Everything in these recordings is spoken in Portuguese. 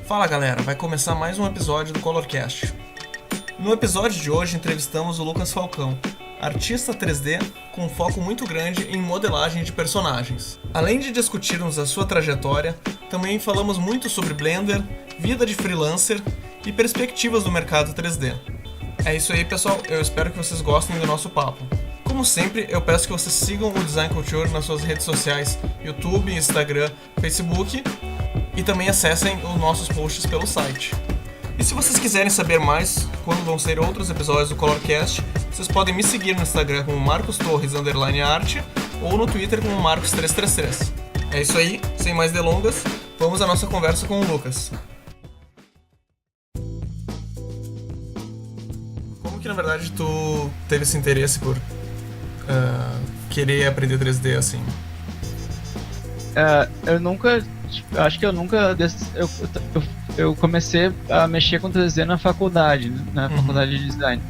Fala galera, vai começar mais um episódio do Colorcast. No episódio de hoje entrevistamos o Lucas Falcão, artista 3D com um foco muito grande em modelagem de personagens. Além de discutirmos a sua trajetória, também falamos muito sobre Blender, vida de freelancer e perspectivas do mercado 3D. É isso aí pessoal, eu espero que vocês gostem do nosso papo. Como sempre, eu peço que vocês sigam o Design Culture nas suas redes sociais, YouTube, Instagram, Facebook, e também acessem os nossos posts pelo site. E se vocês quiserem saber mais quando vão ser outros episódios do Colorcast, vocês podem me seguir no Instagram como marcostorres_arte ou no Twitter como marcos333. É isso aí, sem mais delongas, vamos à nossa conversa com o Lucas. Como que na verdade tu teve esse interesse por querer aprender 3D assim? Eu nunca, acho que eu nunca, eu comecei a mexer com 3D na faculdade, né, na faculdade de design.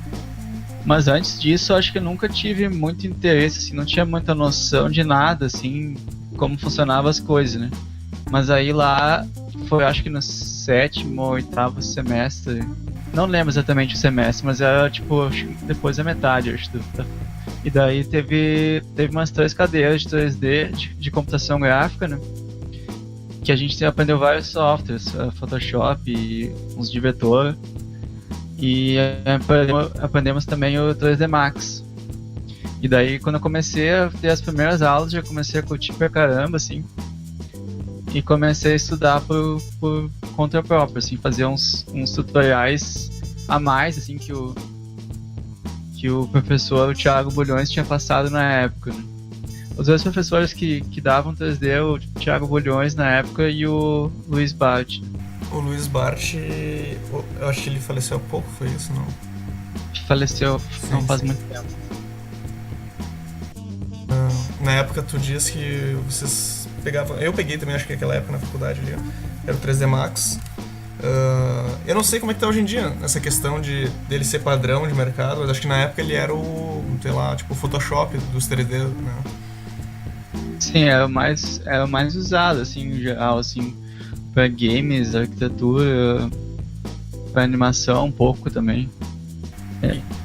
Mas antes disso, acho que eu nunca tive muito interesse, assim, não tinha muita noção de nada, assim, como funcionavam as coisas, né. Mas aí lá, foi acho que no 7º ou 8º semestre, não lembro exatamente o semestre, mas era tipo, depois da metade, acho. E daí teve umas 3 cadeiras de 3D, de computação gráfica, né? Que a gente aprendeu vários softwares, Photoshop e uns de vetor. E aprendemos também o 3D Max. E daí quando eu comecei a ter as primeiras aulas, já comecei a curtir pra caramba, assim. E comecei a estudar por conta própria, assim, fazer uns tutoriais a mais, assim, que o professor, o Thiago Bulhões, tinha passado na época, né? Os dois professores que davam 3D, o Thiago Bulhões na época e o Luiz Bart. O Luiz Bart, eu acho que ele faleceu há pouco, foi isso, não? Faleceu, não faz muito tempo. Na época tu disse que vocês pegavam... Eu peguei também, acho que naquela época na faculdade ali, era o 3D Max. Eu não sei como é que tá hoje em dia essa questão dele ser padrão de mercado, mas acho que na época ele era o, sei lá, tipo o Photoshop dos 3D, né? Sim, era o mais usado, assim, em geral, assim, pra games, arquitetura, pra animação um pouco também.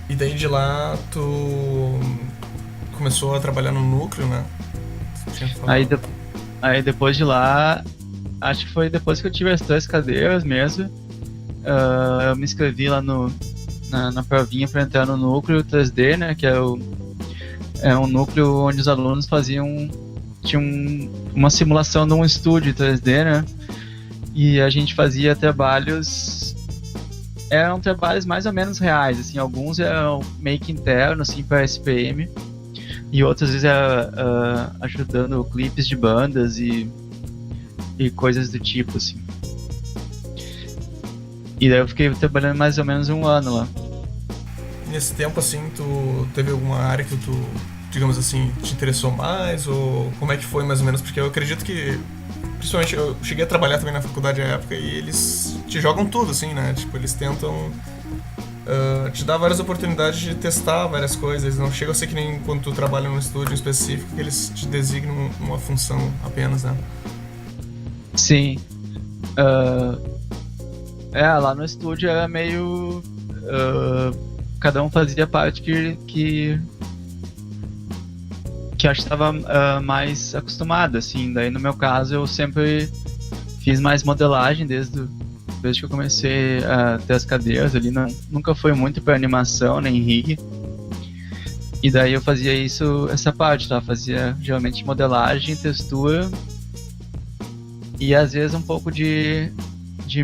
E daí de lá tu começou a trabalhar no núcleo, né? Aí depois de lá, acho que foi depois que eu tive as 3 cadeiras mesmo, eu me inscrevi lá na provinha para entrar no núcleo 3D, né, que é um núcleo onde os alunos tinham uma simulação de um estúdio 3D, né, e a gente fazia eram trabalhos mais ou menos reais, assim, alguns eram meio que interno, assim, para SPM, e outras vezes era ajudando clipes de bandas e coisas do tipo, assim. E daí eu fiquei trabalhando mais ou menos 1 ano lá. Nesse tempo, assim, tu teve alguma área que tu, digamos assim, te interessou mais? Ou como é que foi, mais ou menos? Porque eu acredito que, principalmente, eu cheguei a trabalhar também na faculdade à época e eles te jogam tudo, assim, né? Tipo, eles tentam te dar várias oportunidades de testar várias coisas. Eles não chegam a ser que nem quando tu trabalha num estúdio específico, que eles te designam uma função apenas, né? Sim. Lá no estúdio era meio... cada um fazia a parte que acho que estava mais acostumado, assim. Daí no meu caso eu sempre fiz mais modelagem desde que eu comecei a ter as cadeiras ali. Nunca foi muito para animação nem rig. E daí eu fazia essa parte, tá? Fazia geralmente modelagem, textura e às vezes um pouco de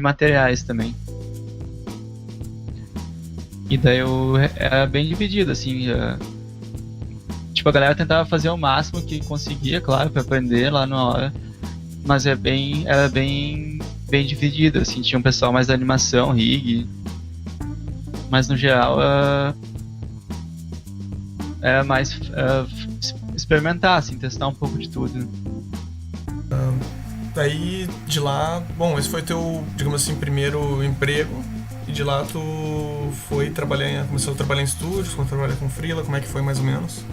materiais também. E daí eu era bem dividido, assim. Tipo, a galera tentava fazer o máximo que conseguia, claro, pra aprender lá na hora. Mas era bem dividido, assim. Tinha um pessoal mais da animação, rig. Mas no geral era mais experimentar, assim, testar um pouco de tudo. Daí, de lá, bom, esse foi teu, digamos assim, primeiro emprego. E de lá tu começou a trabalhar em estúdios, começou a trabalhar com freela, como é que foi mais ou menos?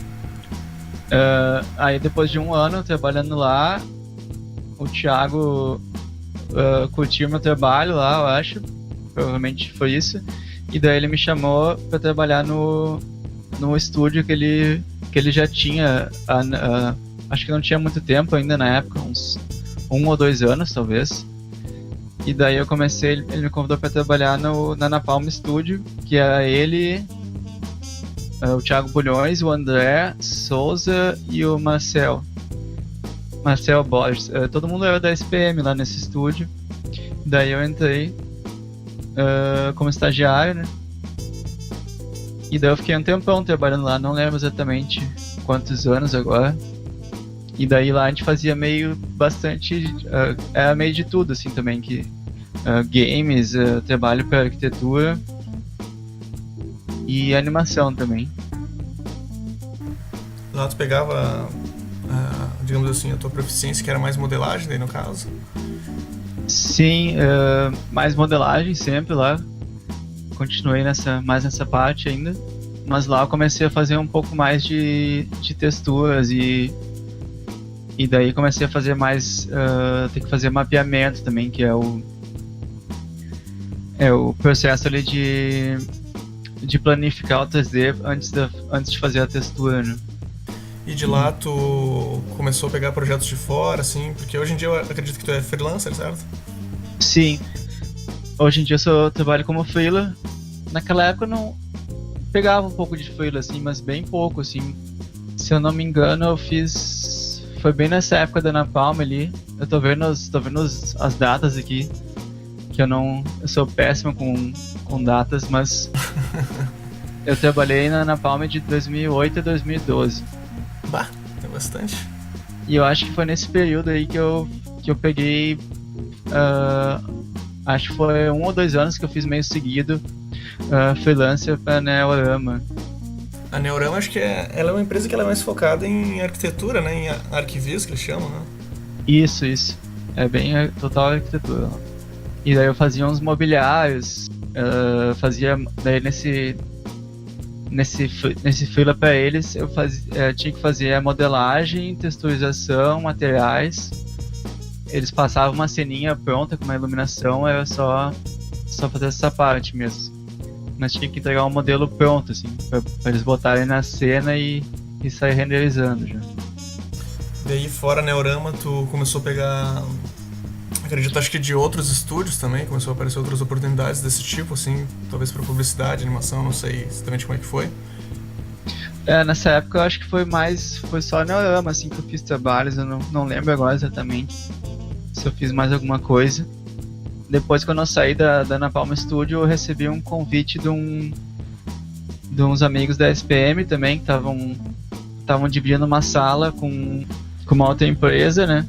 Aí depois de 1 ano trabalhando lá, o Thiago curtiu meu trabalho lá, eu acho. Provavelmente foi isso. E daí ele me chamou pra trabalhar no estúdio que ele já tinha. Acho que não tinha muito tempo ainda na época, uns 1 ou 2 anos talvez. E daí eu comecei, ele me convidou pra trabalhar na Napalm Studio, que era ele, o Thiago Bulhões, o André Souza e o Marcel Borges. Todo mundo era da SPM lá nesse estúdio. Daí eu entrei como estagiário, né? E daí eu fiquei um tempão trabalhando lá, não lembro exatamente quantos anos agora. E daí lá a gente fazia era meio de tudo assim também, que games, trabalho para arquitetura e animação também. Lá tu pegava, digamos assim, a tua proficiência, que era mais modelagem daí no caso? Sim, mais modelagem sempre lá. Continuei mais nessa parte ainda. Mas lá eu comecei a fazer um pouco mais de texturas e daí comecei a fazer mais, ter que fazer mapeamento também, que é o processo ali de planificar o 3D antes de fazer a textura, né? E de lá tu começou a pegar projetos de fora, assim, porque hoje em dia eu acredito que tu é freelancer, certo? Sim, hoje em dia eu trabalho como freelancer. Naquela época eu não pegava um pouco de freela, assim, mas bem pouco, assim. Se eu não me engano, eu fiz... Foi bem nessa época da Napalm ali. Eu tô vendo as datas aqui, que eu sou péssimo com datas, mas eu trabalhei na Napalm de 2008 a 2012. Bah, é bastante. E eu acho que foi nesse período aí que eu peguei... acho que foi 1 ou 2 anos que eu fiz meio seguido freelancer pra Neorama. A Neorama, acho que ela é uma empresa que ela é mais focada em arquitetura, né? Em arquivis, que eles chamam, né? Isso. É bem total arquitetura. E daí eu fazia uns mobiliários, fazia daí nesse freela pra eles, eu tinha que fazer a modelagem, texturização, materiais. Eles passavam uma ceninha pronta com uma iluminação, era só fazer essa parte mesmo. Mas tinha que entregar um modelo pronto, assim, pra eles botarem na cena e sair renderizando já. Daí fora Neorama, tu começou a pegar, acredito, acho que de outros estúdios também, começou a aparecer outras oportunidades desse tipo, assim, talvez pra publicidade, animação, não sei exatamente como é que foi. Nessa época eu acho que foi só Neorama, assim, que eu fiz trabalhos, eu não lembro agora exatamente se eu fiz mais alguma coisa. Depois, quando eu saí da Napalm Studio, eu recebi um convite de uns amigos da SPM também, que estavam dividindo uma sala com uma outra empresa, né?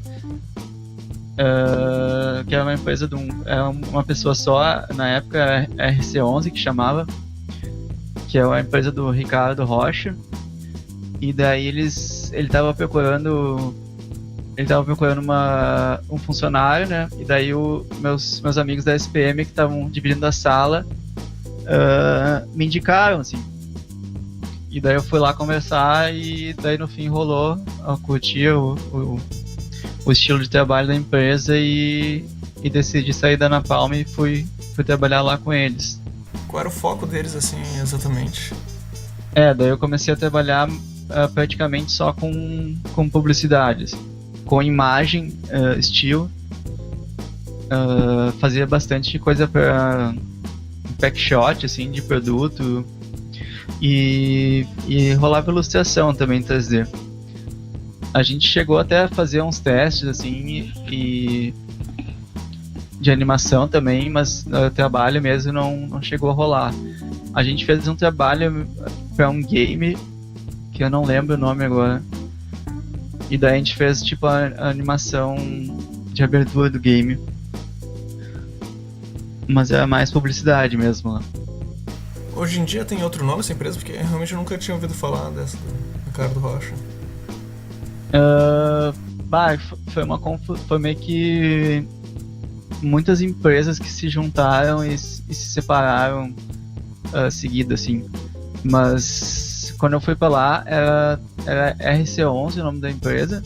Que era uma empresa era uma pessoa só, na época RC11 que chamava, que é uma empresa do Ricardo Rocha. E daí ele estava procurando um funcionário, né? E daí meus amigos da SPM que estavam dividindo a sala me indicaram, assim. E daí eu fui lá conversar e daí no fim rolou. Eu curti o estilo de trabalho da empresa e decidi sair da Napalm e fui trabalhar lá com eles. Qual era o foco deles, assim, exatamente? Daí eu comecei a trabalhar praticamente só com publicidades. Com imagem, estilo, fazia bastante coisa para packshot, assim, de produto e rolava ilustração também em 3D. A gente chegou até a fazer uns testes, assim, de animação também, mas o trabalho mesmo não chegou a rolar. A gente fez um trabalho para um game, que eu não lembro o nome agora. E daí a gente fez tipo a animação de abertura do game. Mas é mais publicidade mesmo lá. Hoje em dia tem outro nome essa empresa? Porque realmente eu nunca tinha ouvido falar dessa do Ricardo Rocha. Foi meio que muitas empresas que se juntaram e se separaram seguido, assim. Mas quando eu fui pra lá era RC11 o nome da empresa.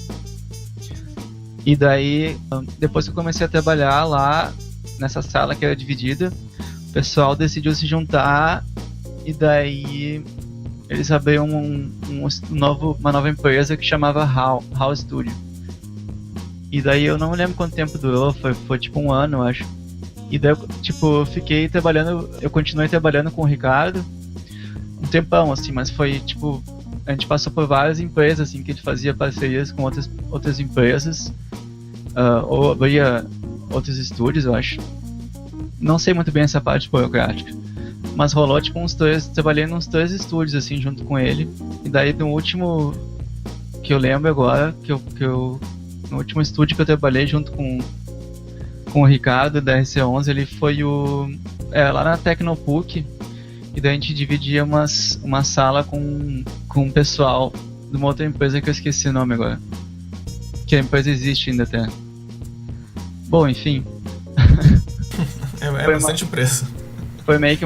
E daí, depois que eu comecei a trabalhar lá, nessa sala que era dividida, o pessoal decidiu se juntar e daí eles abriram uma nova empresa que chamava HAL Studio. E daí eu não lembro quanto tempo durou, foi tipo 1 ano, eu acho. E daí eu continuei trabalhando com o Ricardo um tempão, assim, mas foi tipo, a gente passou por várias empresas, assim, que a gente fazia parcerias com outras empresas, ou abria outros estúdios, eu acho. Não sei muito bem essa parte burocrática, mas rolou tipo trabalhei nos 3 estúdios, assim, junto com ele. E daí no último que eu lembro agora, no último estúdio que eu trabalhei junto com o Ricardo da RC11, ele foi lá na Tecnopuc, e daí a gente dividia uma sala com um pessoal de uma outra empresa que eu esqueci o nome agora. Que a empresa existe ainda até. Bom, enfim. É bastante empresa. Foi meio que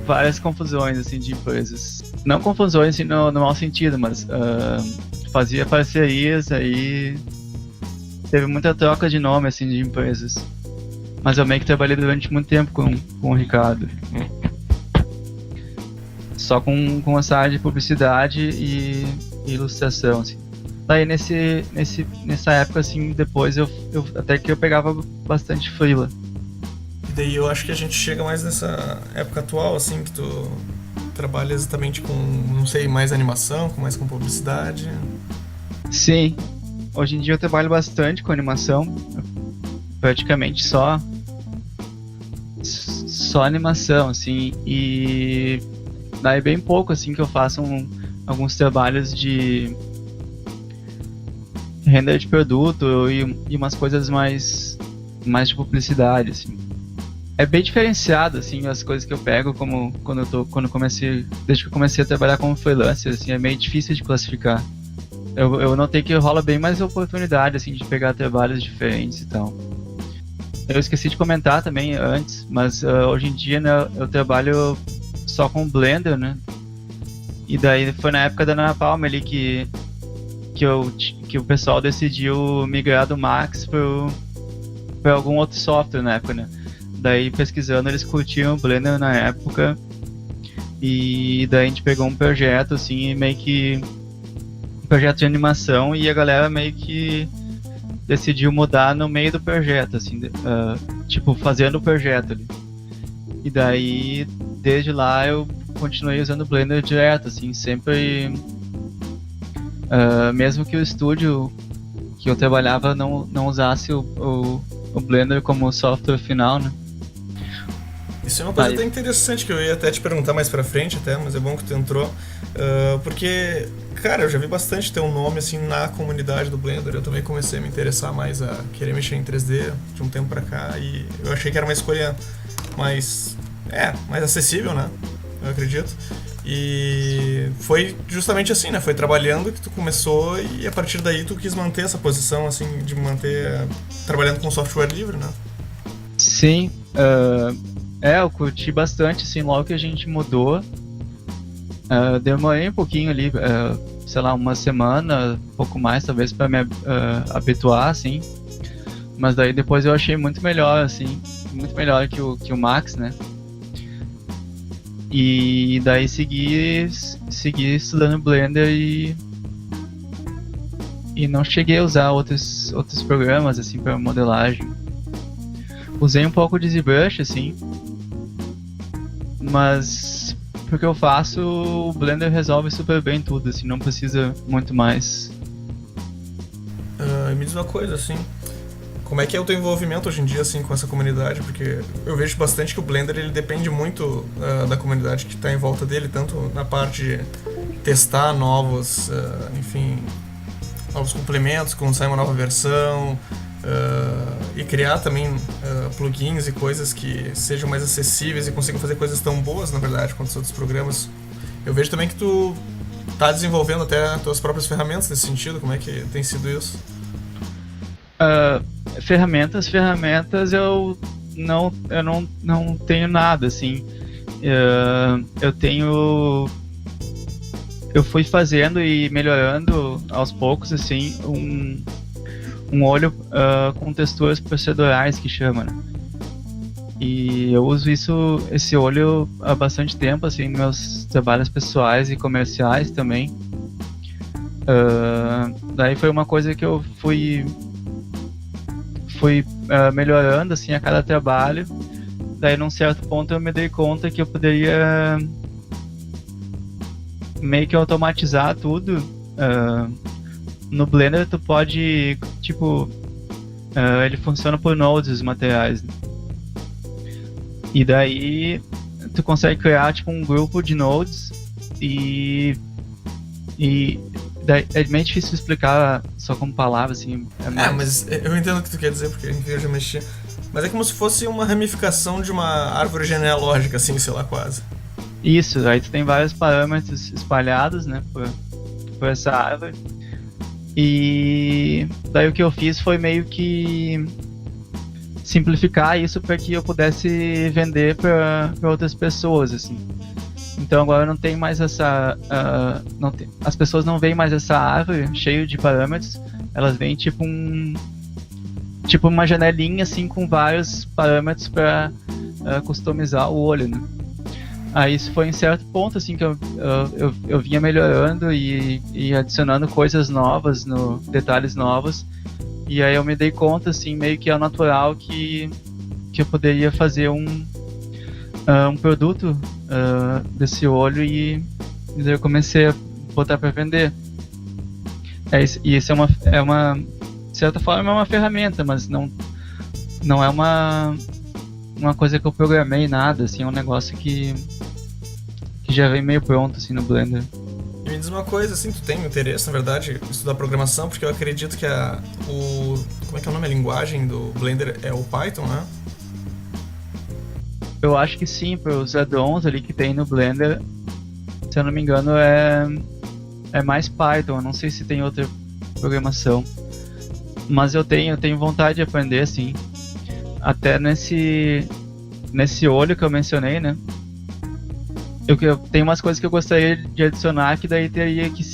várias confusões, assim, de empresas. Não confusões assim, no mau sentido, mas fazia parcerias, aí teve muita troca de nome, assim, de empresas. Mas eu meio que trabalhei durante muito tempo com o Ricardo. Só com essa área de publicidade e ilustração, assim. Daí nessa época, assim, depois até que eu pegava bastante freela. E daí eu acho que a gente chega mais nessa época atual, assim, que tu trabalha exatamente com, não sei, mais animação, mais com publicidade. Sim, hoje em dia eu trabalho bastante com animação, praticamente só animação, assim, e daí bem pouco, assim, que eu faço alguns trabalhos de render de produto e umas coisas mais de publicidade, assim. É bem diferenciado, assim, as coisas que eu pego, como desde que eu comecei a trabalhar como freelancer, assim, é meio difícil de classificar. Eu notei que rola bem mais oportunidade, assim, de pegar trabalhos diferentes e tal. Eu esqueci de comentar também antes, mas hoje em dia, né, eu trabalho só com Blender, né? E daí foi na época da Napalm ali que o pessoal decidiu migrar do Max para algum outro software na época, né? Daí pesquisando eles curtiam o Blender na época, e daí a gente pegou um projeto, assim, meio que um projeto de animação, e a galera meio que decidiu mudar no meio do projeto, assim, tipo, fazendo o projeto ali. E daí, desde lá, eu continuei usando o Blender direto, assim, sempre, mesmo que o estúdio que eu trabalhava não usasse o Blender como software final, né? Isso é uma coisa até interessante que eu ia até te perguntar mais pra frente, até, mas é bom que tu entrou, porque, cara, eu já vi bastante teu nome, assim, na comunidade do Blender. Eu também comecei a me interessar mais a querer mexer em 3D de um tempo pra cá, e eu achei que era uma escolha mais acessível, né, eu acredito. E foi justamente assim, né, foi trabalhando que tu começou, e a partir daí tu quis manter essa posição, assim, de manter trabalhando com software livre, né? Sim, eu curti bastante, assim, logo que a gente mudou. Demorei um pouquinho ali, sei lá, uma semana, um pouco mais talvez, pra me habituar, assim. Mas daí depois eu achei muito melhor, assim, muito melhor que o Max, né? E daí segui estudando Blender e não cheguei a usar outros programas, assim, pra modelagem. Usei um pouco de ZBrush, assim, mas porque eu faço, o Blender resolve super bem tudo, assim, não precisa muito mais. Me diz uma coisa, assim, como é que é o teu envolvimento hoje em dia, assim, com essa comunidade? Porque eu vejo bastante que o Blender, ele depende muito da comunidade que está em volta dele, tanto na parte de testar novos complementos, quando sai uma nova versão, e criar também plugins e coisas que sejam mais acessíveis e consigam fazer coisas tão boas, na verdade, quanto os outros programas. Eu vejo também que tu tá desenvolvendo até tuas próprias ferramentas nesse sentido. Como é que tem sido isso? Ferramentas eu não tenho nada, assim. Eu fui fazendo e melhorando aos poucos, assim, um olho com texturas procedurais que chama, né? E eu uso esse olho há bastante tempo, assim, nos meus trabalhos pessoais e comerciais também. Daí foi uma coisa que eu fui melhorando, assim, a cada trabalho. Daí num certo ponto eu me dei conta que eu poderia meio que automatizar tudo. No Blender tu pode, tipo, ele funciona por nodes, os materiais, né? E daí tu consegue criar tipo um grupo de nodes e daí é meio difícil explicar só com palavras, assim. Mas eu entendo o que tu quer dizer, porque eu já mexi. Mas é como se fosse uma ramificação de uma árvore genealógica, assim, sei lá, quase. Isso, aí tu tem vários parâmetros espalhados, né, por essa árvore. E daí o que eu fiz foi meio que simplificar isso para que eu pudesse vender para outras pessoas, assim. Então agora não tem mais essa... as pessoas não veem mais essa árvore cheia de parâmetros, elas veem tipo uma janelinha assim com vários parâmetros para customizar o olho, né? Aí isso foi em certo ponto assim que eu vinha melhorando e adicionando coisas novas, detalhes novos. E aí eu me dei conta, assim, meio que é natural que eu poderia fazer um produto desse olho e daí eu comecei a botar para vender. E isso é uma, de certa forma, é uma ferramenta, mas não é uma coisa que eu programei nada, assim, é um negócio que já vem meio pronto, assim, no Blender. E me diz uma coisa, assim, tu tem interesse, na verdade, em estudar programação, porque eu acredito que como é que é o nome? A linguagem do Blender é o Python, né? Eu acho que sim, para os add-ons ali que tem no Blender, se eu não me engano, é mais Python, eu não sei se tem outra programação. Mas eu tenho vontade de aprender, assim. Até nesse olho que eu mencionei, né? Eu tenho umas coisas que eu gostaria de adicionar que daí teria que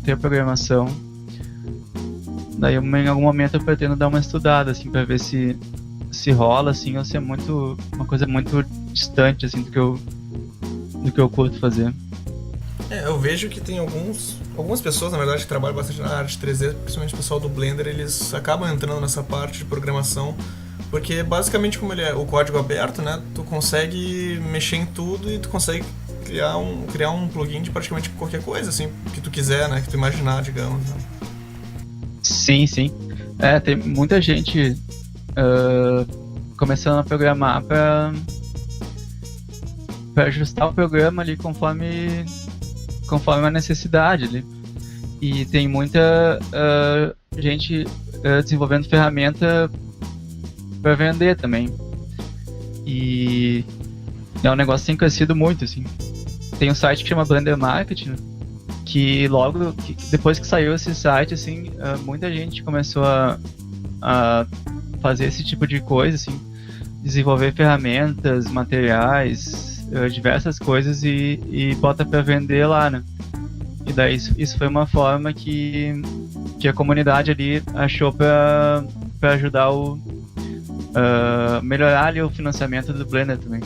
ter programação. Daí em algum momento eu pretendo dar uma estudada, assim, pra ver se rola, assim, ou se é uma coisa muito distante, assim, do que eu curto fazer. Eu vejo que tem algumas pessoas, na verdade, que trabalham bastante na área de 3D, principalmente o pessoal do Blender, eles acabam entrando nessa parte de programação, porque basicamente como ele é o código aberto, né, tu consegue mexer em tudo e tu consegue criar um plugin de praticamente qualquer coisa, assim, que tu quiser, né, que tu imaginar, digamos. Né? Sim. Tem muita gente começando a programar para ajustar o programa ali conforme a necessidade ali. E tem muita gente desenvolvendo ferramenta para vender também. E é um negócio que tem crescido muito, assim. Tem um site que chama Blender Market, que depois que saiu esse site, assim, muita gente começou a fazer esse tipo de coisa, assim, desenvolver ferramentas, materiais, diversas coisas e bota para vender lá, né? E daí isso foi uma forma que a comunidade ali achou para ajudar melhorar ali o financiamento do Blender também.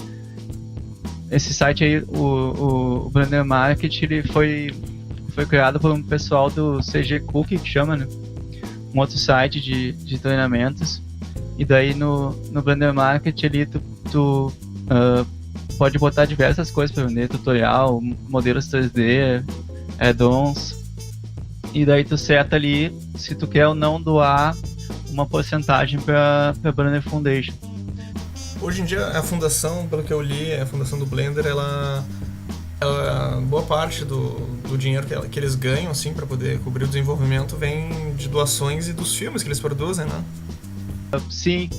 Esse site aí, o Blender Market, ele foi criado por um pessoal do CG Cookie, que chama, né? Um outro site de treinamentos. E daí no Blender Market ali tu pode botar diversas coisas para vender, tutorial, modelos 3D, add-ons. E daí tu seta ali se tu quer ou não doar uma porcentagem para Blender Foundation. Hoje em dia a fundação, pelo que eu li, a fundação do Blender, ela boa parte do dinheiro que eles ganham, assim, para poder cobrir o desenvolvimento vem de doações e dos filmes que eles produzem, né? Sim,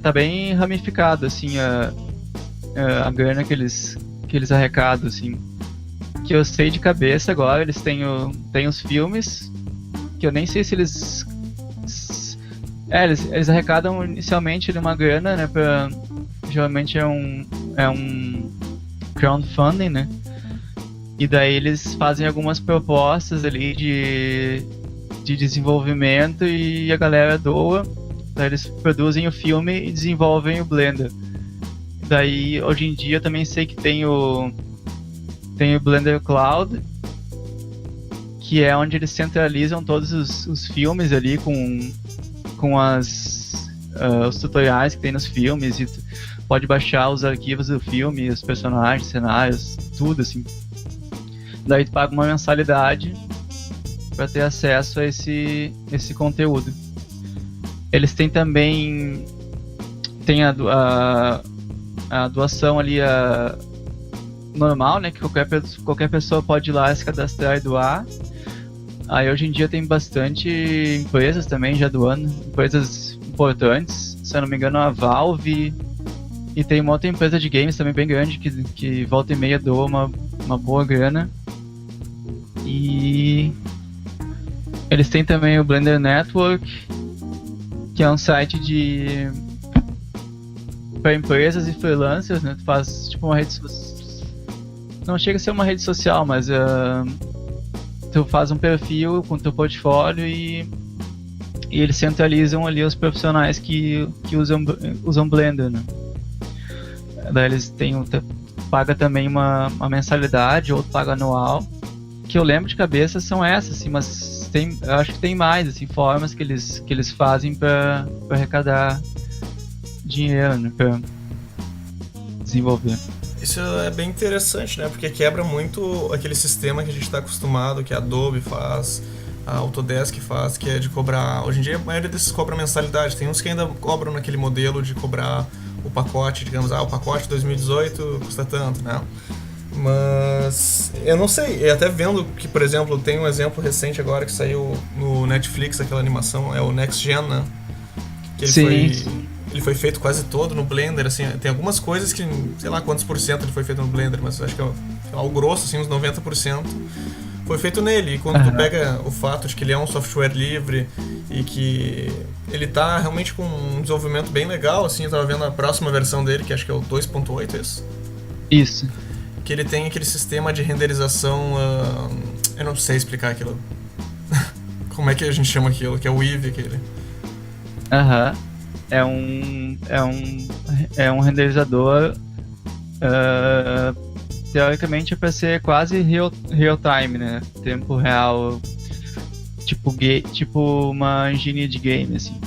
tá bem ramificado, assim, a grana que eles arrecadam, assim. Que eu sei de cabeça agora, eles têm os filmes, que eu nem sei se eles arrecadam inicialmente uma grana, né, geralmente é um crowdfunding, né, e daí eles fazem algumas propostas ali de desenvolvimento e a galera doa, daí eles produzem o filme e desenvolvem o Blender. Daí hoje em dia também sei que tem o Blender Cloud, que é onde eles centralizam todos os filmes ali com os tutoriais que tem nos filmes, e pode baixar os arquivos do filme, os personagens, cenários, tudo assim. Daí tu paga uma mensalidade para ter acesso a esse conteúdo. Eles têm também a doação ali normal, né, que qualquer pessoa pode ir lá se cadastrar e doar. Aí hoje em dia tem bastante empresas também já doando, empresas importantes, se eu não me engano a Valve, e tem uma outra empresa de games também bem grande que volta e meia doa uma boa grana. E eles têm também o Blender Network, que é um site para empresas e freelancers, né? Tu faz tipo uma rede social, não chega a ser uma rede social, mas tu faz um perfil com teu portfólio e eles centralizam ali os profissionais que usam Blender, né? Daí eles paga também uma mensalidade, ou paga anual, que eu lembro de cabeça são essas, assim, mas eu acho que tem mais, assim, formas que eles fazem para arrecadar dinheiro, né, para desenvolver. Isso é bem interessante, né? Porque quebra muito aquele sistema que a gente está acostumado, que a Adobe faz, a Autodesk faz, que é de cobrar... Hoje em dia a maioria desses cobra mensalidade. Tem uns que ainda cobram naquele modelo de cobrar o pacote, digamos, o pacote 2018 custa tanto, né? Mas eu não sei, até vendo que, por exemplo, tem um exemplo recente agora que saiu no Netflix, aquela animação, é o Next Gen, né? Que ele foi feito quase todo no Blender, assim, tem algumas coisas que, sei lá quantos por cento ele foi feito no Blender, mas acho que ao grosso, assim, uns 90% foi feito nele. E quando tu pega o fato de que ele é um software livre e que ele tá realmente com um desenvolvimento bem legal, assim, eu tava vendo a próxima versão dele, que acho que é o 2.8, é isso? Isso. Que ele tem aquele sistema de renderização, eu não sei explicar aquilo. Como é que a gente chama aquilo? Que é o Eevee, aquele. Aham. É um renderizador, teoricamente é para ser quase real time, né? Tempo real, tipo uma engine de game, assim.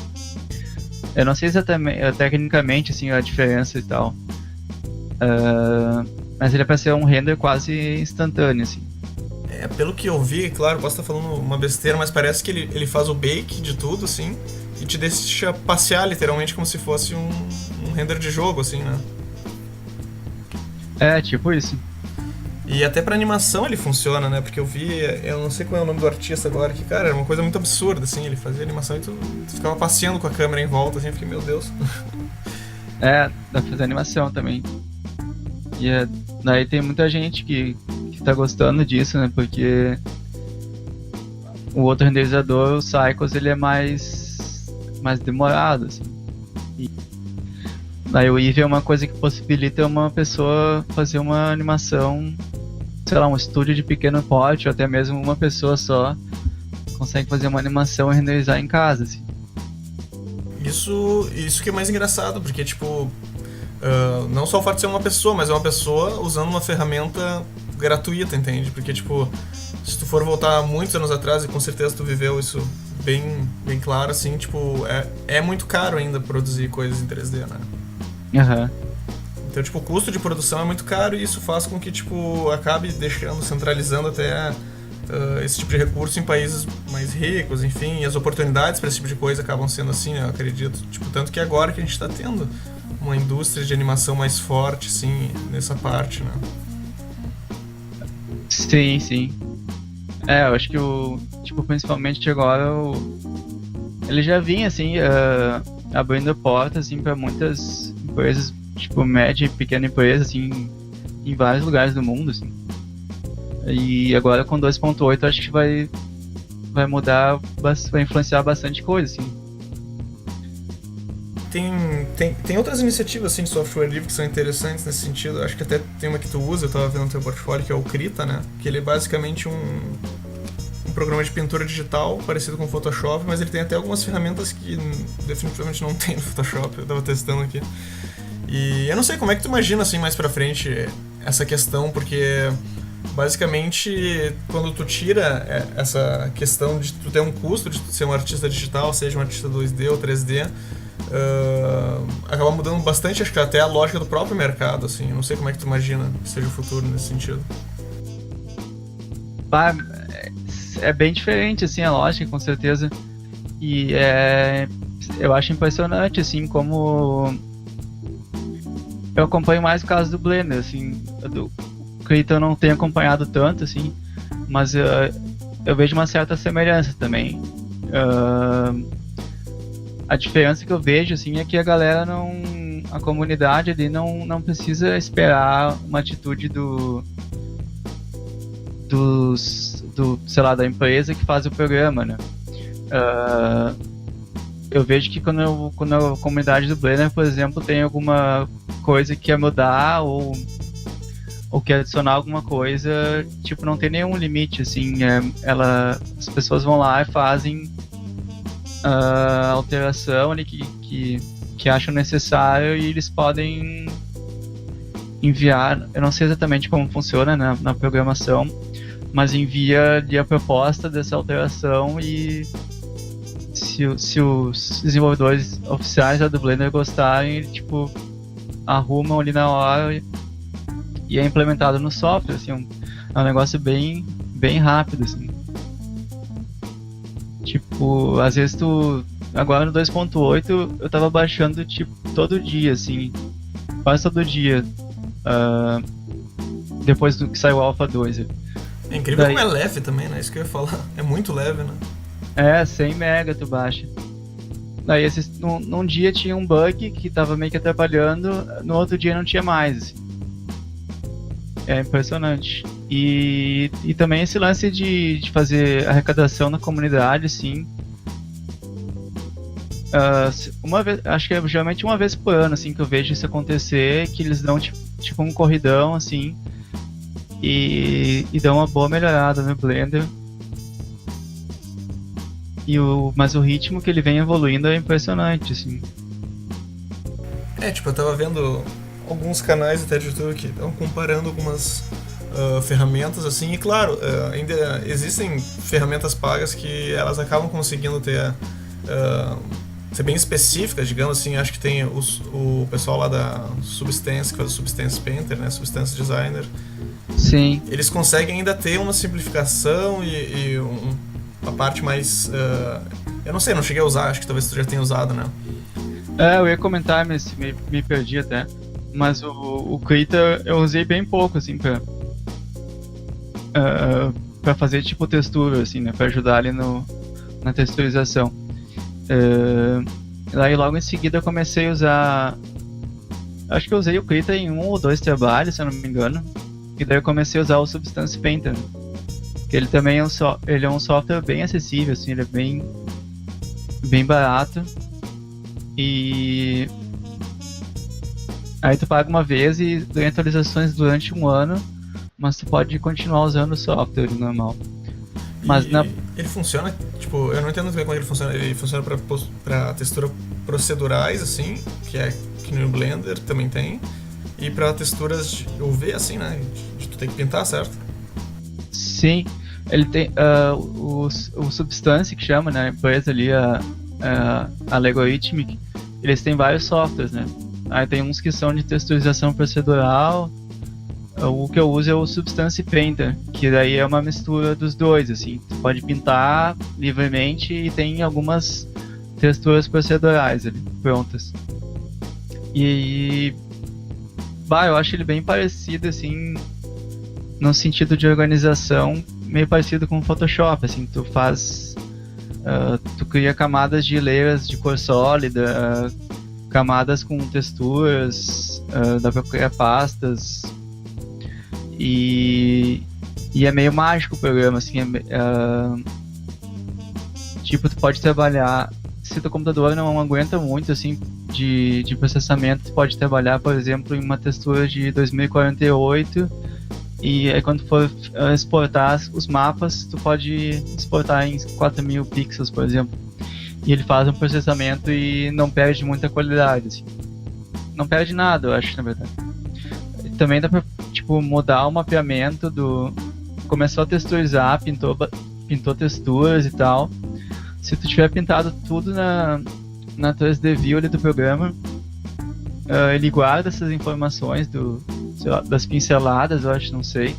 Eu não sei exatamente, tecnicamente, assim, a diferença e tal. Mas ele é para ser um render quase instantâneo, assim. Pelo que eu vi, claro, posso estar falando uma besteira, mas parece que ele faz o bake de tudo, assim, e te deixa passear literalmente como se fosse um render de jogo, assim, né? É, tipo isso. E até pra animação ele funciona, né? Porque eu não sei qual é o nome do artista agora, que, cara, era uma coisa muito absurda, assim, ele fazia animação e tu ficava passeando com a câmera em volta, assim, eu fiquei, meu Deus. Dá pra fazer animação também. E daí tem muita gente que tá gostando disso, né? Porque o outro renderizador, o Cycles, ele é mais demorado, assim. E daí o Eevee é uma coisa que possibilita uma pessoa fazer uma animação, sei lá, um estúdio de pequeno porte, ou até mesmo uma pessoa só consegue fazer uma animação e renderizar em casa, assim. Isso que é mais engraçado, porque, tipo, não só o fato de ser uma pessoa, mas é uma pessoa usando uma ferramenta gratuita, entende? Porque, tipo, se tu for voltar muitos anos atrás, e com certeza tu viveu isso bem, bem claro, assim, tipo, é muito caro ainda produzir coisas em 3D, né? Aham. Então, tipo, o custo de produção é muito caro e isso faz com que, tipo, acabe centralizando até esse tipo de recurso em países mais ricos, enfim, e as oportunidades para esse tipo de coisa acabam sendo assim, né, eu acredito. Tipo, tanto que agora que a gente tá tendo uma indústria de animação mais forte, assim, nessa parte, né? Sim, sim. Eu acho que principalmente agora, ele já vinha, assim, abrindo portas, assim, para muitas empresas, tipo, média e pequena empresa, assim, em vários lugares do mundo, assim. E agora com 2.8 acho que vai mudar, vai influenciar bastante coisa, assim. Tem outras iniciativas, assim, de software livre que são interessantes nesse sentido. Acho que até tem uma que tu usa, eu tava vendo no teu portfólio, que é o Krita, né? Que ele é basicamente um programa de pintura digital, parecido com o Photoshop, mas ele tem até algumas ferramentas que definitivamente não tem no Photoshop, eu tava testando aqui. E eu não sei como é que tu imagina, assim, mais pra frente essa questão, porque basicamente quando tu tira essa questão de tu ter um custo de tu ser um artista digital, seja um artista 2D ou 3D, acaba mudando bastante, acho que até a lógica do próprio mercado, assim. Eu não sei como é que tu imagina que seja o futuro nesse sentido. É bem diferente, assim, a lógica, com certeza. E eu acho impressionante, assim, como eu acompanho mais o caso do Blender, assim, do Krita eu não tenho acompanhado tanto, assim, mas eu vejo uma certa semelhança também. A diferença que eu vejo, assim, é que a galera a comunidade ali não precisa esperar uma atitude sei lá, da empresa que faz o programa, né? Eu vejo que quando a comunidade do Blender, por exemplo, tem alguma coisa que quer mudar ou quer adicionar alguma coisa, tipo, não tem nenhum limite, assim, as pessoas vão lá e fazem a alteração ali que acham necessário, e eles podem enviar, eu não sei exatamente como funciona na programação, mas envia ali a proposta dessa alteração, e se os desenvolvedores oficiais do Blender gostarem, eles, tipo, arrumam ali na hora e é implementado no software, assim, é um negócio bem, bem rápido, assim. Tipo, às vezes agora no 2.8 eu tava baixando, tipo, todo dia, assim, quase todo dia, depois do que saiu o Alpha 2. É incrível como é leve também, né? Isso que eu ia falar. É muito leve, né? 100 mega tu baixa. Daí num dia tinha um bug que tava meio que atrapalhando, no outro dia não tinha mais, assim. É impressionante. E também esse lance de fazer arrecadação na comunidade, assim. Uma vez, acho que é geralmente uma vez por ano, assim, que eu vejo isso acontecer, que eles dão tipo um corridão, assim, e dão uma boa melhorada no Blender. Mas o ritmo que ele vem evoluindo é impressionante, assim. Tipo, eu tava vendo alguns canais até de YouTube que estão comparando algumas ferramentas, assim, e claro, ainda existem ferramentas pagas que elas acabam conseguindo ser bem específicas, digamos assim. Acho que tem o pessoal lá da Substance, que faz o Substance Painter, né, Substance Designer. Sim. Eles conseguem ainda ter uma simplificação e uma parte mais... eu não sei, não cheguei a usar, acho que talvez tu já tenha usado, né? Eu ia comentar, mas me perdi até. Mas o Krita eu usei bem pouco, assim, pra fazer tipo textura, assim, né, pra ajudar ali na texturização. Daí logo em seguida eu comecei a usar, acho que eu usei o Krita em 1 ou 2 trabalhos, se eu não me engano, e daí eu comecei a usar o Substance Painter, que ele também ele é um software bem acessível, assim, ele é bem, bem barato, e aí tu paga uma vez e ganha atualizações durante um ano, mas tu pode continuar usando o software normal. Mas ele funciona, tipo, eu não entendo muito bem como ele funciona. Ele funciona pra textura procedurais, assim, que no Blender também tem, e pra texturas de UV, assim, né, de tu ter que pintar, certo? Sim, ele tem o Substance, que chama, né, a empresa ali, a Algorithmic, eles têm vários softwares, né. Aí tem uns que são de texturização procedural. O que eu uso é o Substance Painter, que daí é uma mistura dos dois, assim. Tu pode pintar livremente e tem algumas texturas procedurais ali, prontas. Eu acho ele bem parecido, assim, no sentido de organização, meio parecido com o Photoshop, assim. Tu cria camadas de layers de cor sólida, camadas com texturas, dá pra criar pastas, e é meio mágico o programa, assim, tipo, tu pode trabalhar, se teu computador não aguenta muito, assim, de processamento, tu pode trabalhar, por exemplo, em uma textura de 2048 E aí quando for exportar os mapas, tu pode exportar em 4.000 pixels, por exemplo. E ele faz um processamento e não perde muita qualidade, assim. Não perde nada, eu acho, na verdade. E também dá pra, tipo, mudar o mapeamento do... Começou a texturizar, pintou texturas e tal. Se tu tiver pintado tudo na 3D View ali do programa, ele guarda essas informações sei lá, das pinceladas, eu acho, não sei.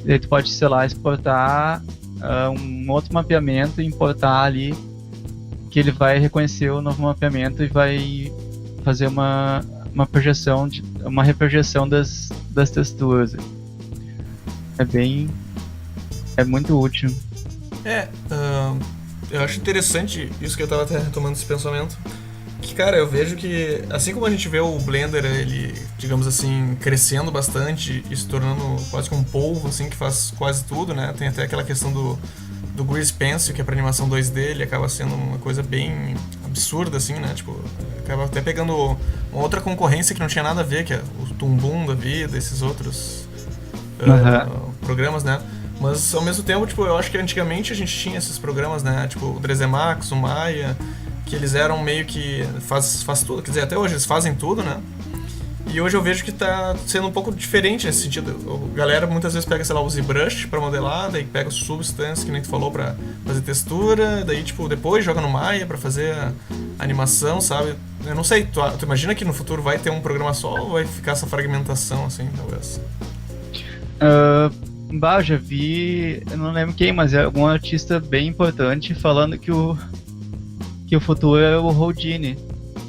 E aí tu pode, sei lá, exportar um outro mapeamento e importar ali, que ele vai reconhecer o novo mapeamento e vai fazer uma projeção, uma reprojeção das texturas. É muito útil. Eu acho interessante isso que eu tava até retomando esse pensamento. Que, cara, eu vejo que, assim como a gente vê o Blender, ele, digamos assim, crescendo bastante e se tornando quase que um polvo, assim, que faz quase tudo, né? Tem até aquela questão do Grease Pencil, que é pra animação 2D, ele acaba sendo uma coisa bem absurda, assim, né? Tipo, acaba até pegando uma outra concorrência que não tinha nada a ver, que é o Toon Boom da vida, esses outros programas, né? Mas, ao mesmo tempo, tipo, eu acho que antigamente a gente tinha esses programas, né? Tipo, o 3D Max, o Maya, que eles eram meio que faz tudo, quer dizer, até hoje eles fazem tudo, né? E hoje eu vejo que tá sendo um pouco diferente nesse sentido. A galera muitas vezes pega, sei lá, o ZBrush pra modelar, daí pega o Substance, que nem tu falou, pra fazer textura, daí, tipo, depois joga no Maya pra fazer a animação, sabe? Eu não sei, tu imagina que no futuro vai ter um programa só ou vai ficar essa fragmentação, assim, talvez? Eu já vi, eu não lembro quem, mas é algum artista bem importante falando que o futuro é o Houdini,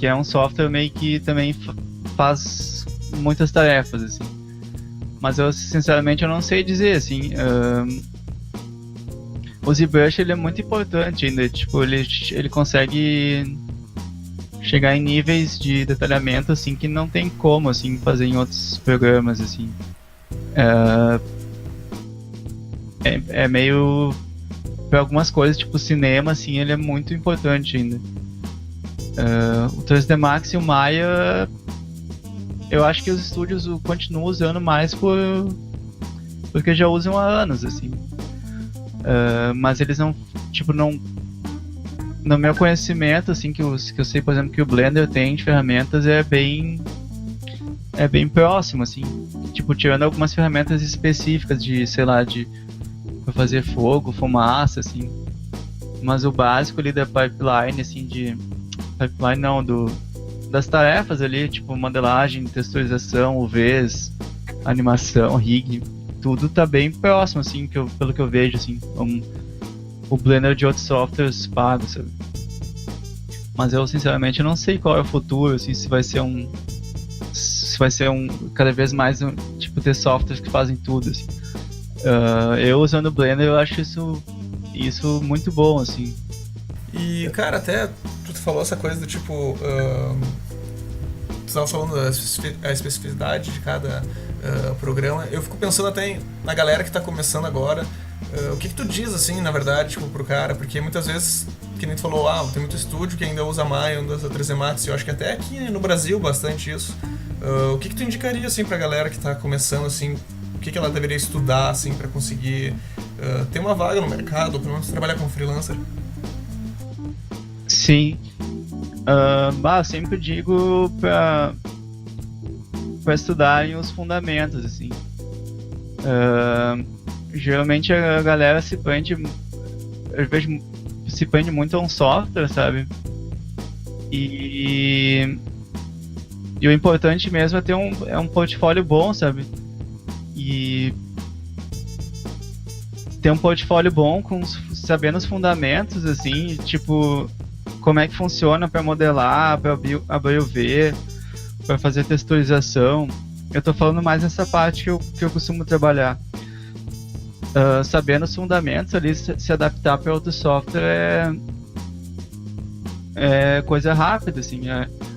que é um software meio que também faz muitas tarefas, assim. Mas eu, sinceramente, eu não sei dizer, assim. O ZBrush, ele é muito importante ainda, tipo, ele consegue chegar em níveis de detalhamento, assim, que não tem como, assim, fazer em outros programas, assim. É meio... Para algumas coisas, tipo cinema, assim, ele é muito importante ainda. O 3D Max e o Maya, eu acho que os estúdios continuam usando mais porque já usam há anos, assim. Mas eles não, tipo, não... No meu conhecimento, assim, que eu sei, por exemplo, que o Blender tem de ferramentas é bem próximo, assim. Tipo, tirando algumas ferramentas específicas de, sei lá, pra fazer fogo, fumaça, assim. Mas o básico ali da pipeline, assim, pipeline não, das tarefas ali, tipo modelagem, texturização, UVs, animação, rig, tudo tá bem próximo, assim, pelo que eu vejo, assim, o Blender de outros softwares pagos, sabe? Mas eu, sinceramente, não sei qual é o futuro, assim, se vai ser cada vez mais, tipo, ter softwares que fazem tudo, assim. Eu usando o Blender, eu acho isso muito bom, assim. E, cara, até tu falou essa coisa do tipo... tu estava falando a especificidade de cada programa. Eu fico pensando até na galera que está começando agora. O que tu diz, assim, na verdade, tipo, pro cara? Porque muitas vezes, que nem tu falou, tem muito estúdio que ainda usa Maya, usa 3D Max. Eu acho que até aqui no Brasil bastante isso. O que tu indicaria, assim, pra galera que está começando, assim... O que ela deveria estudar, assim, para conseguir ter uma vaga no mercado, ou pelo menos trabalhar como freelancer? Sim. Eu sempre digo para estudarem os fundamentos, assim. Geralmente a galera se prende muito a um software, sabe? E o importante mesmo é ter um portfólio bom, sabe? E ter um portfólio bom, sabendo os fundamentos, assim, tipo, como é que funciona para modelar, para abrir o V, para fazer texturização. Eu tô falando mais nessa parte que eu costumo trabalhar. Sabendo os fundamentos ali, se adaptar para outro software é coisa rápida, assim.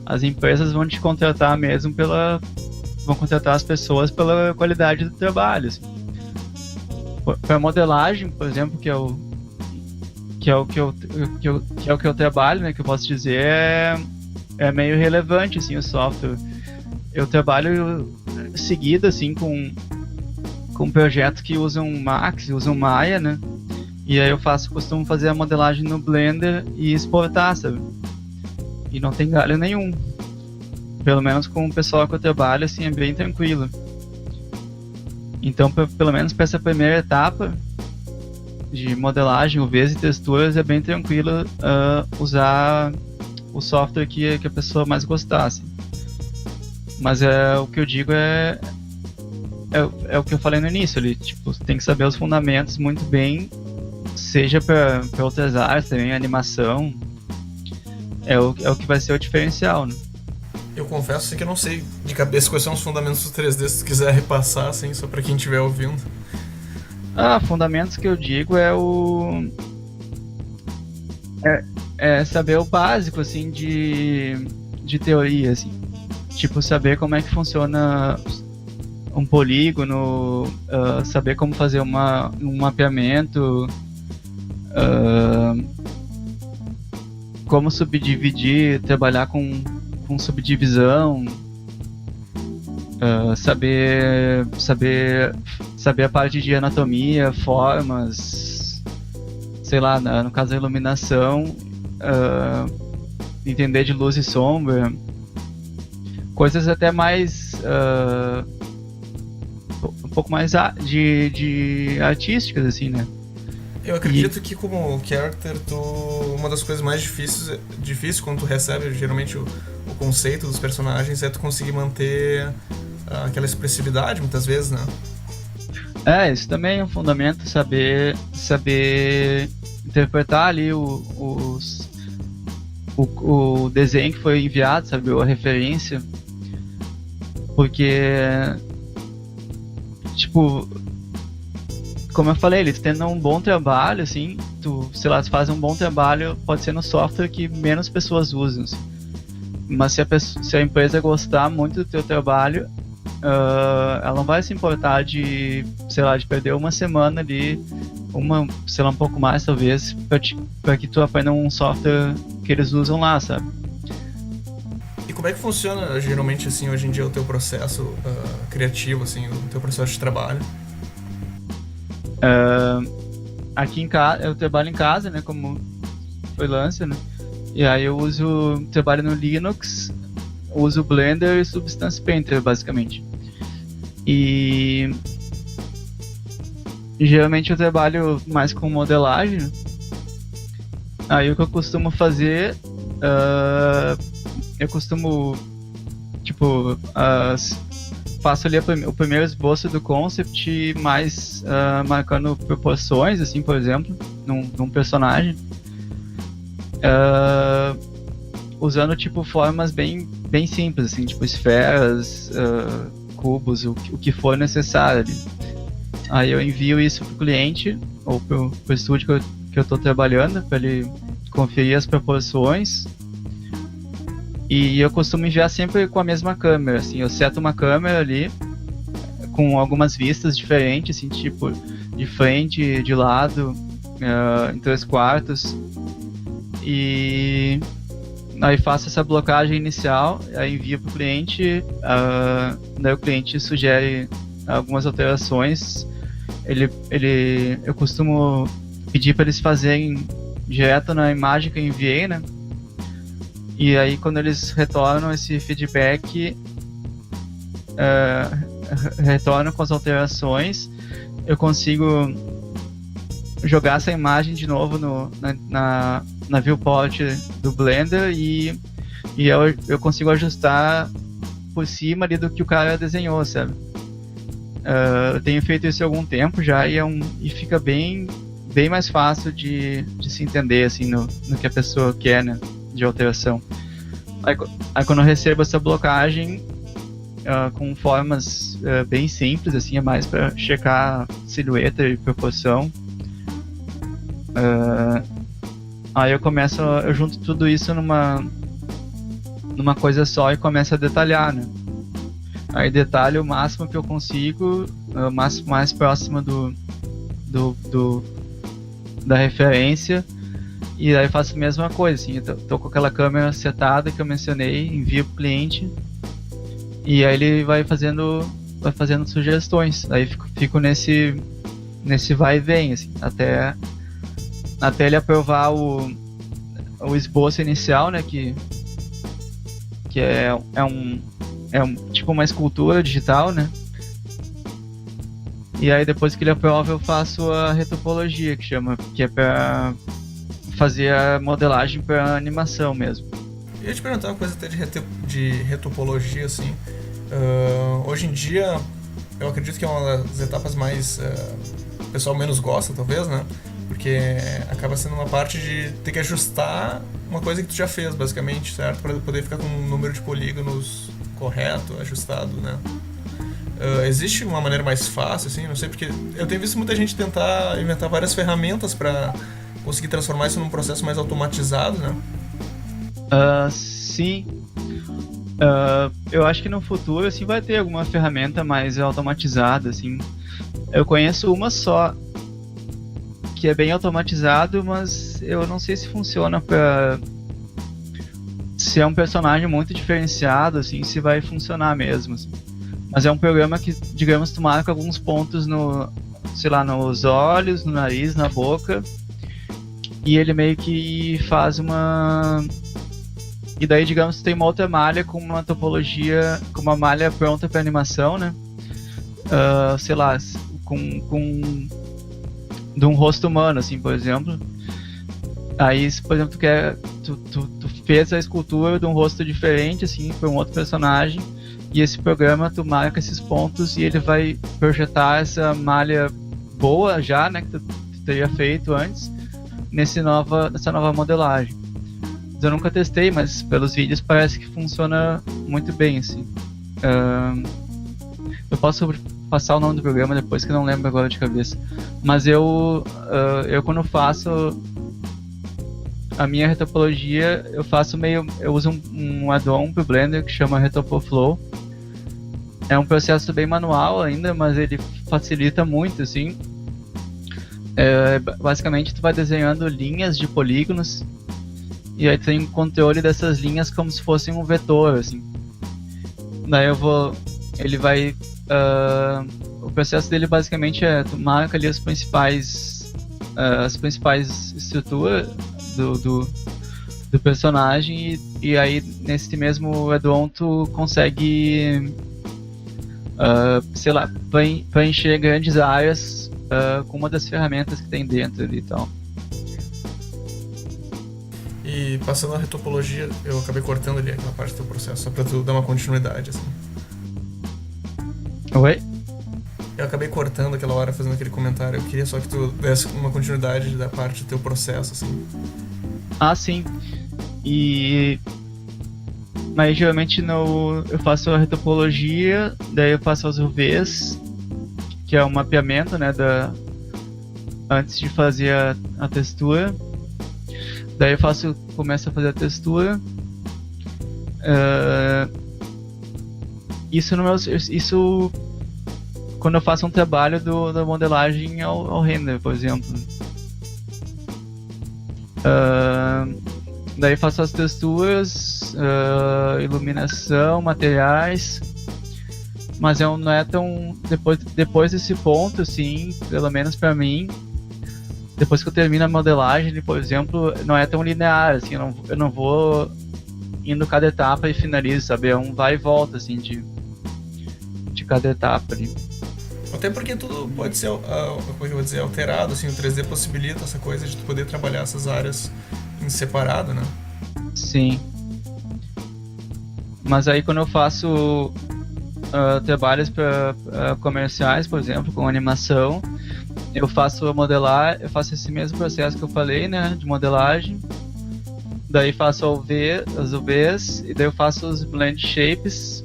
As empresas vão te contratar mesmo vão contratar as pessoas pela qualidade do trabalho, assim. Para modelagem, por exemplo, que é o que eu trabalho, né, que eu posso dizer, é meio relevante, assim, o software. Eu trabalho seguido, assim, com projetos que usam Max, usam Maya, né? E aí costumo fazer a modelagem no Blender e exportar, sabe? E não tem galho nenhum. Pelo menos com o pessoal que eu trabalho, assim, é bem tranquilo. Então, pelo menos para essa primeira etapa de modelagem, UVs e texturas, é bem tranquilo usar o software que a pessoa mais gostasse. Mas o que eu digo é o que eu falei no início ali, tipo, tem que saber os fundamentos muito bem, seja para outras áreas também, animação, é o que vai ser o diferencial, né? Eu confesso assim, que eu não sei de cabeça quais são os fundamentos do 3D, se tu quiser repassar, assim, só pra quem estiver ouvindo. Fundamentos que eu digo é saber o básico, assim, de teoria, assim. Tipo, saber como é que funciona um polígono, saber como fazer um mapeamento, como subdividir, trabalhar com subdivisão, saber a parte de anatomia, formas, sei lá, no caso da iluminação, entender de luz e sombra, coisas até mais um pouco mais de artísticas, assim, né? Eu acredito que como character, uma das coisas mais difíceis quando tu recebe geralmente o conceito dos personagens é tu conseguir manter aquela expressividade muitas vezes, né? Isso também é um fundamento, saber interpretar ali o desenho que foi enviado, sabe, a referência, porque, tipo, como eu falei, eles tendo um bom trabalho, assim, tu faz um bom trabalho, pode ser no software que menos pessoas usam, assim. Mas se a empresa gostar muito do teu trabalho, ela não vai se importar de perder uma semana ali, um pouco mais talvez, para que tu aprenda um software que eles usam lá, sabe? E como é que funciona geralmente, assim, hoje em dia o teu processo criativo, assim, o teu processo de trabalho? Aqui em casa, eu trabalho em casa, né, como freelancer, né? E aí eu trabalho no Linux, uso Blender e Substance Painter, basicamente. E geralmente eu trabalho mais com modelagem. Aí o que eu costumo fazer, faço ali o primeiro esboço do concept, mais marcando proporções, assim, por exemplo, num personagem. Usando tipo formas bem simples, assim, tipo esferas, cubos, o que for necessário ali. Aí eu envio isso pro cliente ou pro estúdio que eu tô trabalhando, para ele conferir as proporções. E eu costumo enviar sempre com a mesma câmera, assim, eu seto uma câmera ali com algumas vistas diferentes, assim, tipo de frente, de lado, em 3/4. E aí faço essa blocagem inicial, aí envio para o cliente, daí o cliente sugere algumas alterações. Eu costumo pedir para eles fazerem direto na imagem que eu enviei, né? E aí quando eles retornam esse feedback, retornam com as alterações, eu consigo jogar essa imagem de novo na viewport do Blender e eu consigo ajustar por cima ali do que o cara desenhou, sabe? Eu tenho feito isso há algum tempo já e fica bem mais fácil de se entender, assim, no que a pessoa quer, né, de alteração. Aí quando eu recebo essa blocagem com formas bem simples, assim, é mais para checar silhueta e proporção. Aí eu junto tudo isso numa coisa só e começo a detalhar, né? Aí detalho o máximo que eu consigo, o máximo mais próximo da referência, e aí faço a mesma coisa, assim, eu tô com aquela câmera setada que eu mencionei, envio pro cliente, e aí ele vai fazendo vai fazendo sugestões. Aí fico nesse vai e vem, assim, até ele aprovar o esboço inicial, né, que é um tipo uma escultura digital, né? E aí depois que ele aprova eu faço a retopologia, que é para fazer a modelagem para animação mesmo. Eu ia te perguntar uma coisa até de retopologia, assim. Hoje em dia, eu acredito que é uma das etapas mais... o pessoal menos gosta, talvez, né? Porque acaba sendo uma parte de ter que ajustar uma coisa que tu já fez, basicamente, certo? Para poder ficar com um número de polígonos correto, ajustado, né? Existe uma maneira mais fácil, assim? Não sei, porque eu tenho visto muita gente tentar inventar várias ferramentas para conseguir transformar isso num processo mais automatizado, né? Sim. Eu acho que no futuro assim, vai ter alguma ferramenta mais automatizada, assim. Eu conheço uma só que é bem automatizado, mas eu não sei se funciona para... Se é um personagem muito diferenciado, assim, se vai funcionar mesmo, assim. Mas é um programa que, digamos, tu marca alguns pontos sei lá, nos olhos, no nariz, na boca, e ele meio que faz uma... E daí, digamos, tem uma outra malha com uma topologia, com uma malha pronta para animação, né? Sei lá, de um rosto humano, assim, por exemplo. Aí, se, por exemplo, tu fez a escultura de um rosto diferente, assim, para um outro personagem, e esse programa, tu marca esses pontos e ele vai projetar essa malha boa já, né, que tu teria feito antes, nessa nova modelagem. Eu nunca testei, mas pelos vídeos parece que funciona muito bem, assim. Eu posso passar o nome do programa depois, que eu não lembro agora de cabeça. Mas eu quando faço a minha retopologia, eu uso um add-on pro Blender que chama RetopoFlow. É um processo bem manual ainda, mas ele facilita muito, assim. Basicamente, tu vai desenhando linhas de polígonos e aí tu tem controle dessas linhas como se fossem um vetor, assim. Daí ele vai... o processo dele basicamente tu marca ali as principais estruturas do personagem e aí nesse mesmo add-on tu consegue sei lá, preencher grandes áreas com uma das ferramentas que tem dentro ali e tal. E passando a retopologia, eu acabei cortando ali aquela parte do teu processo, só pra tu dar uma continuidade, assim. Oi? Eu acabei cortando aquela hora fazendo aquele comentário. Eu queria só que tu desse uma continuidade da parte do teu processo, assim. Sim. Mas geralmente eu faço a retopologia, daí eu faço as UVs, que é um mapeamento, né, antes de fazer a textura. Daí eu começo a fazer a textura. Isso quando eu faço um trabalho da modelagem ao render, por exemplo. Daí faço as texturas, iluminação, materiais, mas não é tão... Depois desse ponto, assim, pelo menos pra mim, depois que eu termino a modelagem, por exemplo, não é tão linear, assim, eu não vou indo cada etapa e finalizo, sabe? É um vai e volta, assim, de cada etapa ali. Até porque tudo pode ser, como eu vou dizer, alterado, assim, o 3D possibilita essa coisa de tu poder trabalhar essas áreas em separado, né? Sim. Mas aí quando eu faço trabalhos para comerciais, por exemplo, com animação, eu faço esse mesmo processo que eu falei, né, de modelagem. Daí faço as UVs e daí eu faço os blend shapes,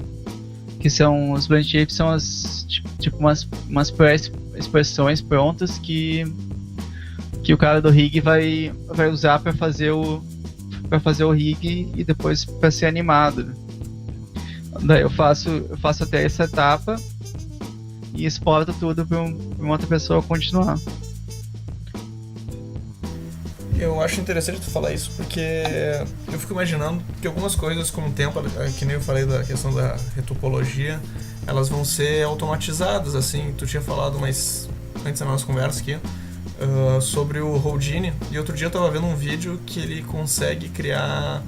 os blend shapes são tipo umas pré-expressões prontas que o cara do rig vai usar para fazer o rig e depois para ser animado. Daí eu faço até essa etapa e exporto tudo para uma outra pessoa continuar. Eu acho interessante tu falar isso porque eu fico imaginando que algumas coisas com o tempo, que nem eu falei da questão da retopologia, elas vão ser automatizadas, assim. Tu tinha falado mais antes da nossa conversa aqui sobre o Houdini, e outro dia eu tava vendo um vídeo que ele consegue criar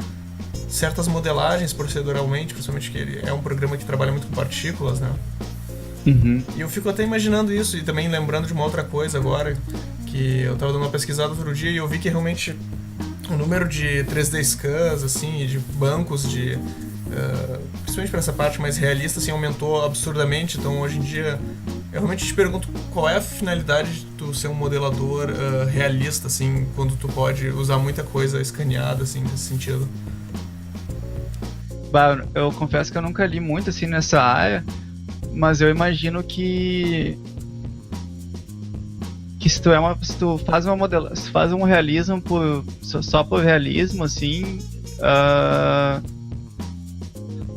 certas modelagens proceduralmente, principalmente que ele é um programa que trabalha muito com partículas, né? Uhum. E eu fico até imaginando isso, e também lembrando de uma outra coisa agora, que eu tava dando uma pesquisada outro dia e eu vi que realmente o número de 3D scans, assim, de bancos de... principalmente para essa parte mais realista, assim, aumentou absurdamente. Então hoje em dia eu realmente te pergunto qual é a finalidade de tu ser um modelador realista, assim, quando tu pode usar muita coisa escaneada, assim, nesse sentido. Bah, eu confesso que eu nunca li muito assim nessa área, mas eu imagino que se tu faz se tu faz um realismo só por realismo, assim,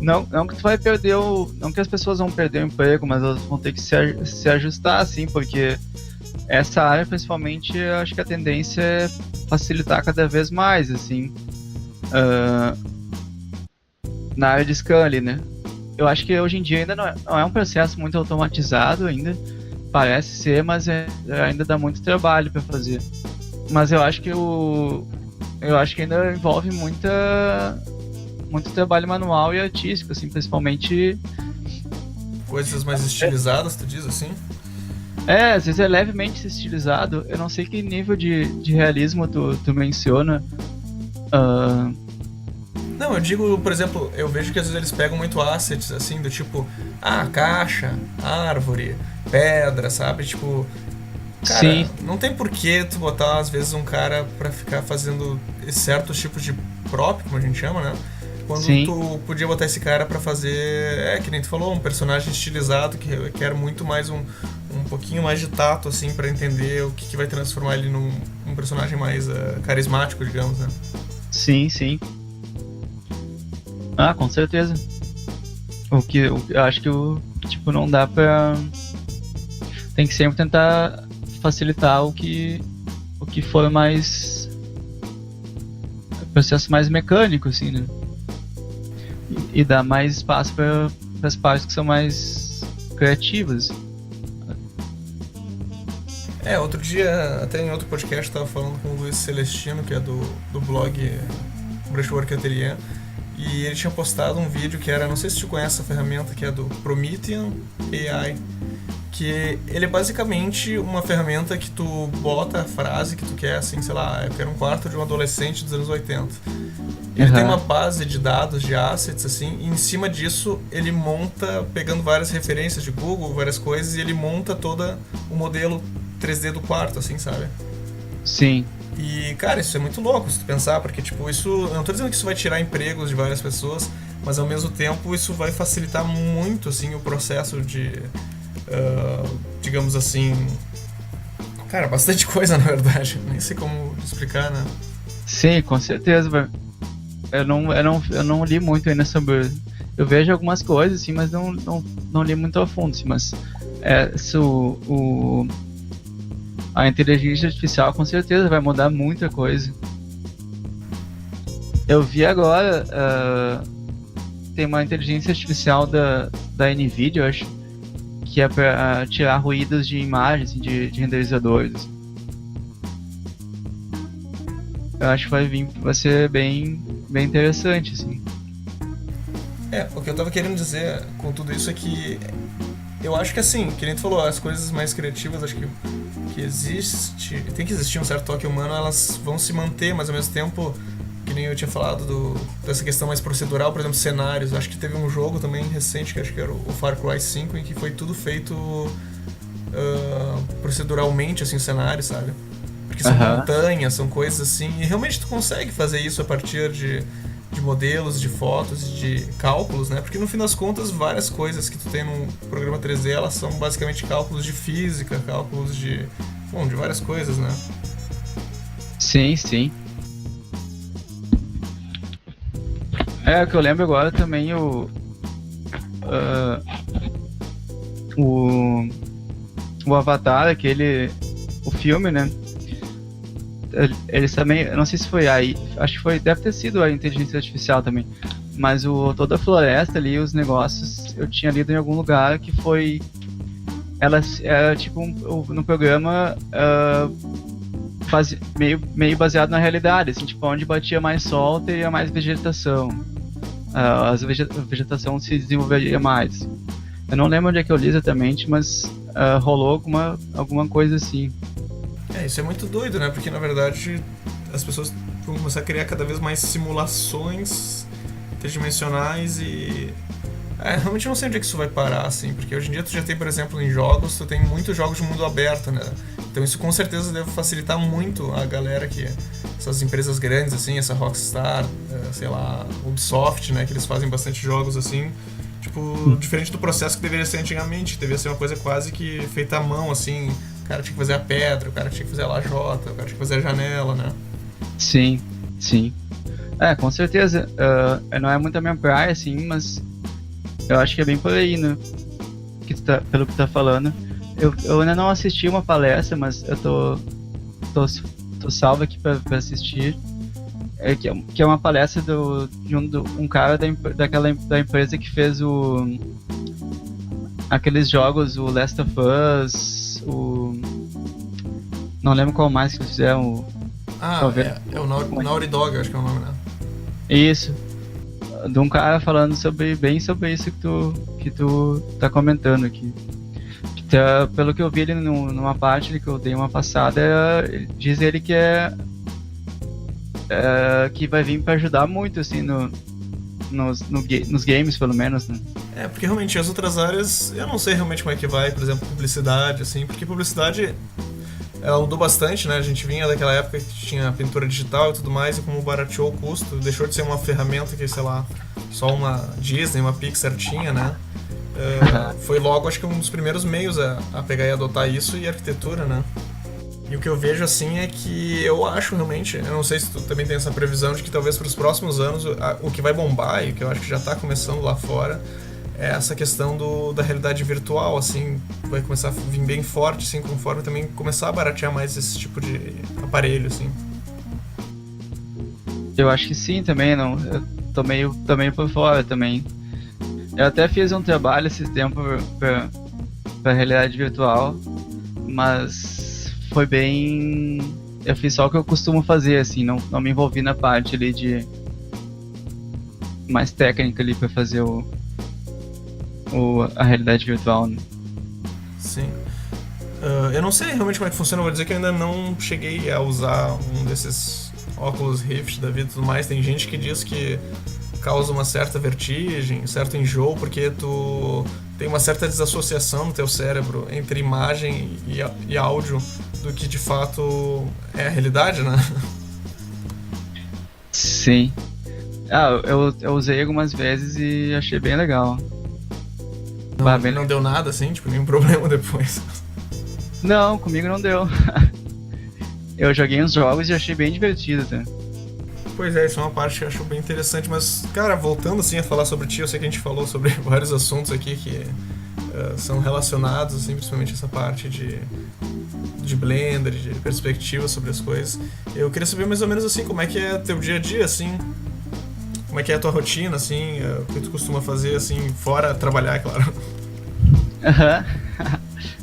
não que tu vai perder não que as pessoas vão perder o emprego, mas elas vão ter que se ajustar, assim, porque essa área, principalmente, eu acho que a tendência é facilitar cada vez mais, assim, na área de scan ali, né? Eu acho que hoje em dia ainda não é um processo muito automatizado ainda, parece ser, mas ainda dá muito trabalho para fazer. Mas eu acho que ainda envolve muito trabalho manual e artístico, assim, principalmente. Coisas mais estilizadas, tu diz assim? Às vezes é levemente estilizado. Eu não sei que nível de realismo tu menciona. Não, eu digo, por exemplo, eu vejo que às vezes eles pegam muito assets, assim, do tipo, caixa, árvore, pedra, sabe? Tipo, cara, Sim. não tem porquê tu botar, às vezes, um cara pra ficar fazendo certos tipos de prop, como a gente chama, né? Quando Sim. tu podia botar esse cara pra fazer, que nem tu falou, um personagem estilizado que requer muito mais um pouquinho mais de tato, assim, pra entender o que vai transformar ele num personagem mais carismático, digamos, né? Sim, sim. Com certeza. Eu acho que tipo, não dá pra. Tem que sempre tentar facilitar o que for mais. Processo mais mecânico, assim, né? E dar mais espaço para as partes que são mais criativas. Outro dia, até em outro podcast, eu tava falando com o Luiz Celestino, que é do blog Brushwork Atelier, e ele tinha postado um vídeo que era, não sei se tu conhece essa ferramenta, que é do Promethean AI, que ele é basicamente uma ferramenta que tu bota a frase que tu quer, assim, sei lá, eu quero um quarto de um adolescente dos anos 80. Ele tem uma base de dados, de assets, assim, e em cima disso ele monta, pegando várias referências de Google, várias coisas, e ele monta todo o modelo 3D do quarto, assim, sabe? Sim. E, cara, isso é muito louco se tu pensar, porque, tipo, isso... Eu não tô dizendo que isso vai tirar empregos de várias pessoas, mas ao mesmo tempo isso vai facilitar muito, assim, o processo de... digamos assim... Cara, bastante coisa, na verdade. Nem sei como explicar, né? Sim, com certeza. Eu não li muito ainda sobre... Eu vejo algumas coisas, assim, mas não li muito a fundo, assim, mas... A inteligência artificial com certeza vai mudar muita coisa. Eu vi agora, tem uma inteligência artificial da NVIDIA, eu acho, que é para tirar ruídos de imagens, de renderizadores. Eu acho que vai ser bem interessante, assim. O que eu tava querendo dizer com tudo isso é que eu acho que, assim, que nem tu falou, as coisas mais criativas, acho que tem que existir um certo toque humano, elas vão se manter, mas ao mesmo tempo, que nem eu tinha falado dessa questão mais procedural, por exemplo, cenários. Acho que teve um jogo também recente, que acho que era o Far Cry 5, em que foi tudo feito proceduralmente, assim, o cenário, sabe? Porque são montanhas, são coisas assim, e realmente tu consegue fazer isso a partir de modelos, de fotos, de cálculos, né? Porque no fim das contas, várias coisas que tu tem num programa 3D, elas são basicamente cálculos de física, cálculos de várias coisas, né? Sim, sim. O que eu lembro agora também o Avatar, o filme, né? eles também, eu não sei se foi aí, acho que foi, deve ter sido a inteligência artificial também, mas toda a floresta ali, os negócios, eu tinha lido em algum lugar que foi, ela era tipo no programa meio baseado na realidade, assim, tipo, onde batia mais sol teria mais vegetação, a vegetação se desenvolveria mais. Eu não lembro onde é que eu li exatamente, mas rolou alguma coisa assim. Isso é muito doido, né? Porque na verdade as pessoas vão começar a criar cada vez mais simulações tridimensionais e... realmente não sei onde é que isso vai parar, assim, porque hoje em dia tu já tem, por exemplo, em jogos, tu tem muitos jogos de mundo aberto, né? Então isso com certeza deve facilitar muito a galera que... essas empresas grandes, assim, essa Rockstar, sei lá, Ubisoft, né? Que eles fazem bastante jogos, assim, tipo, diferente do processo que deveria ser antigamente, que deveria ser uma coisa quase que feita à mão, assim, o cara tinha que fazer a pedra, o cara tinha que fazer a lajota, o cara tinha que fazer a janela, né? Sim, sim. Com certeza, não é muito a minha praia, assim, mas eu acho que é bem por aí, né? Pelo que tu tá falando. Eu ainda não assisti uma palestra, mas eu tô salvo aqui pra assistir. Que é uma palestra de um cara da empresa que fez aqueles jogos, o Last of Us, não lembro qual mais que eles fizeram. É o Naughty Dog, acho que é o nome, né? Isso. De um cara falando bem sobre isso que tu tá comentando aqui. Pelo que eu vi ele numa parte que eu dei uma passada, diz ele que que vai vir pra ajudar muito, assim, nos games, pelo menos, né? Porque realmente as outras áreas, eu não sei realmente como é que vai, por exemplo, publicidade, assim, porque publicidade ela mudou bastante, né? A gente vinha daquela época que tinha pintura digital e tudo mais, e como barateou o custo, deixou de ser uma ferramenta que, sei lá, só uma Disney, uma Pixar tinha, né? Foi logo, acho que um dos primeiros meios a pegar e adotar isso e a arquitetura, né? E o que eu vejo, assim, é que eu acho realmente, eu não sei se tu também tem essa previsão de que talvez para os próximos anos o que vai bombar, e o que eu acho que já está começando lá fora, é essa questão da realidade virtual, assim, vai começar a vir bem forte, assim, conforme também começar a baratear mais esse tipo de aparelho, assim. Eu acho que sim também, não. Eu tô meio por fora também. Eu até fiz um trabalho esse tempo pra realidade virtual, mas foi bem... Eu fiz só o que eu costumo fazer, assim, não me envolvi na parte ali de... mais técnica ali pra fazer a realidade virtual, né? Sim. Eu não sei realmente como é que funciona, eu vou dizer que eu ainda não cheguei a usar um desses óculos Rift da vida e tudo mais. Tem gente que diz que causa uma certa vertigem, um certo enjoo, porque tu tem uma certa desassociação no teu cérebro entre imagem e áudio do que de fato é a realidade, né? Sim. Eu usei algumas vezes e achei bem legal. Não deu nada, assim? Tipo, nenhum problema depois? Não, comigo não deu. Eu joguei uns jogos e achei bem divertido, tá? Pois é, isso é uma parte que eu acho bem interessante, mas, cara, voltando assim a falar sobre ti, eu sei que a gente falou sobre vários assuntos aqui que são relacionados, assim, principalmente essa parte de Blender, de perspectiva sobre as coisas. Eu queria saber mais ou menos, assim, como é que é teu dia a dia, assim, como é que é a tua rotina, assim, o que tu costuma fazer, assim, fora trabalhar, é claro.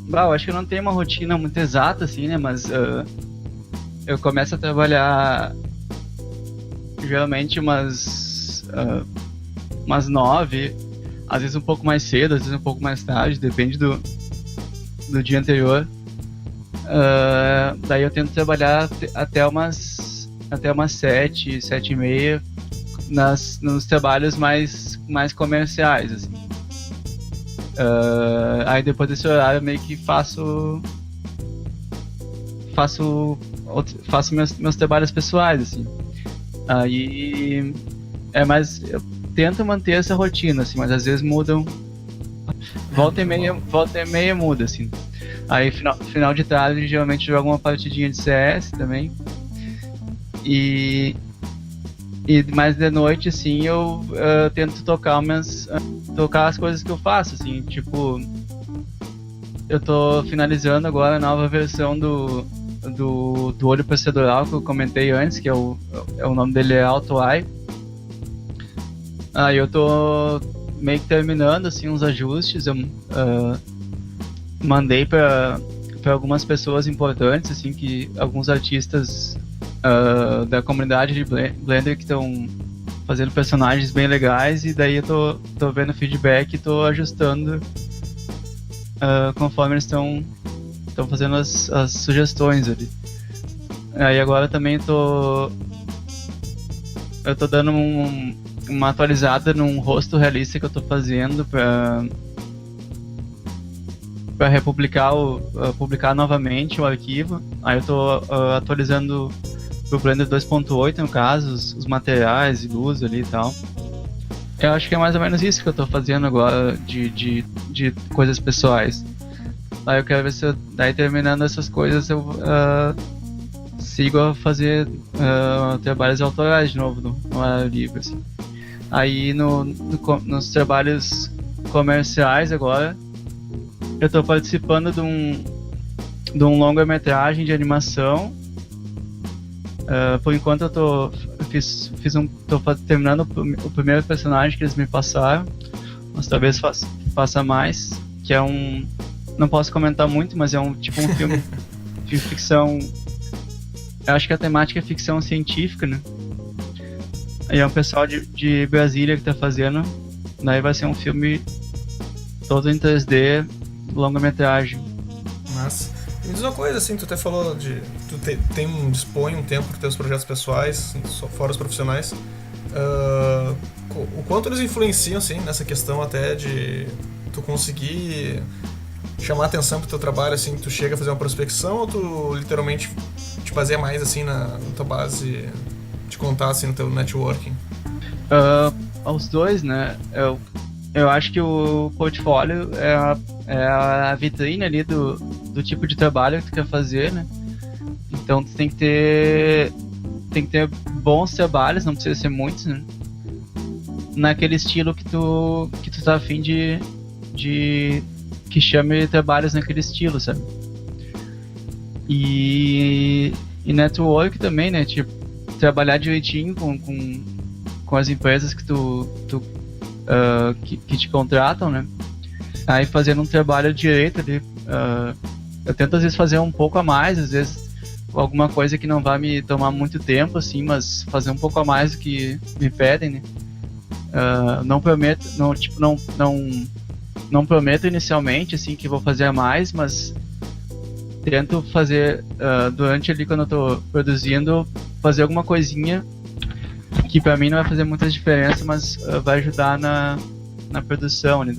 Eu acho que eu não tenho uma rotina muito exata, assim, né, mas eu começo a trabalhar geralmente umas 9, às vezes um pouco mais cedo, às vezes um pouco mais tarde, depende do dia anterior. Daí eu tento trabalhar até umas 7, 7:30 nos trabalhos mais comerciais, assim. Aí depois desse horário eu meio que faço meus trabalhos pessoais, assim. Aí eu tento manter essa rotina, assim, mas às vezes mudam. Volta e meia muda, assim. Aí final de tarde geralmente jogo uma partidinha de CS também. E mais de noite, assim, eu tento tocar as coisas que eu faço, assim, tipo, eu tô finalizando agora a nova versão do do olho procedural que eu comentei antes, que o nome dele é AutoEye. Aí eu tô meio que terminando assim uns ajustes. Eu mandei para algumas pessoas importantes, assim, que alguns artistas da comunidade de Blender que estão fazendo personagens bem legais, e daí eu tô vendo feedback e tô ajustando conforme eles estão fazendo as sugestões ali. Aí agora também eu tô dando uma atualizada num rosto realista que eu tô fazendo para publicar novamente o arquivo. Aí eu tô atualizando pro Blender 2.8, no caso, os materiais e luz ali e tal. Eu acho que é mais ou menos isso que eu tô fazendo agora de coisas pessoais. Aí eu quero ver se daí terminando essas coisas eu sigo a fazer trabalhos autorais de novo no horário livre, assim. Aí nos trabalhos comerciais agora eu tô participando de um longa-metragem de animação. Por enquanto eu tô terminando o primeiro personagem que eles me passaram, mas talvez faça mais, que é não posso comentar muito, mas é um filme de ficção. Eu acho que a temática é ficção científica, né? E é um pessoal de Brasília que tá fazendo. Daí vai ser um filme todo em 3D, longa-metragem. Massa. Me diz uma coisa, assim, tu até falou dispõe um tempo para teus projetos pessoais, fora os profissionais. O quanto eles influenciam, assim, nessa questão até de tu conseguir chamar atenção pro teu trabalho, assim, tu chega a fazer uma prospecção, ou tu literalmente te baseia mais, assim, na tua base de contar, assim, no teu networking? Os dois, né? Eu acho que o portfólio é a vitrine ali do tipo de trabalho que tu quer fazer, né? Então tu tem que ter bons trabalhos, não precisa ser muitos, né? Naquele estilo que tu tá afim de que chame trabalhos naquele estilo, sabe? E network também, né? Tipo, trabalhar direitinho com as empresas que que te contratam, né? Aí fazendo um trabalho direito ali, eu tento às vezes fazer um pouco a mais, às vezes alguma coisa que não vai me tomar muito tempo, assim, mas fazer um pouco a mais do que me pedem, né? Não prometo, não prometo inicialmente, assim, que vou fazer a mais, mas tento fazer durante ali, quando eu tô produzindo, fazer alguma coisinha que pra mim não vai fazer muita diferença, mas vai ajudar na produção, né?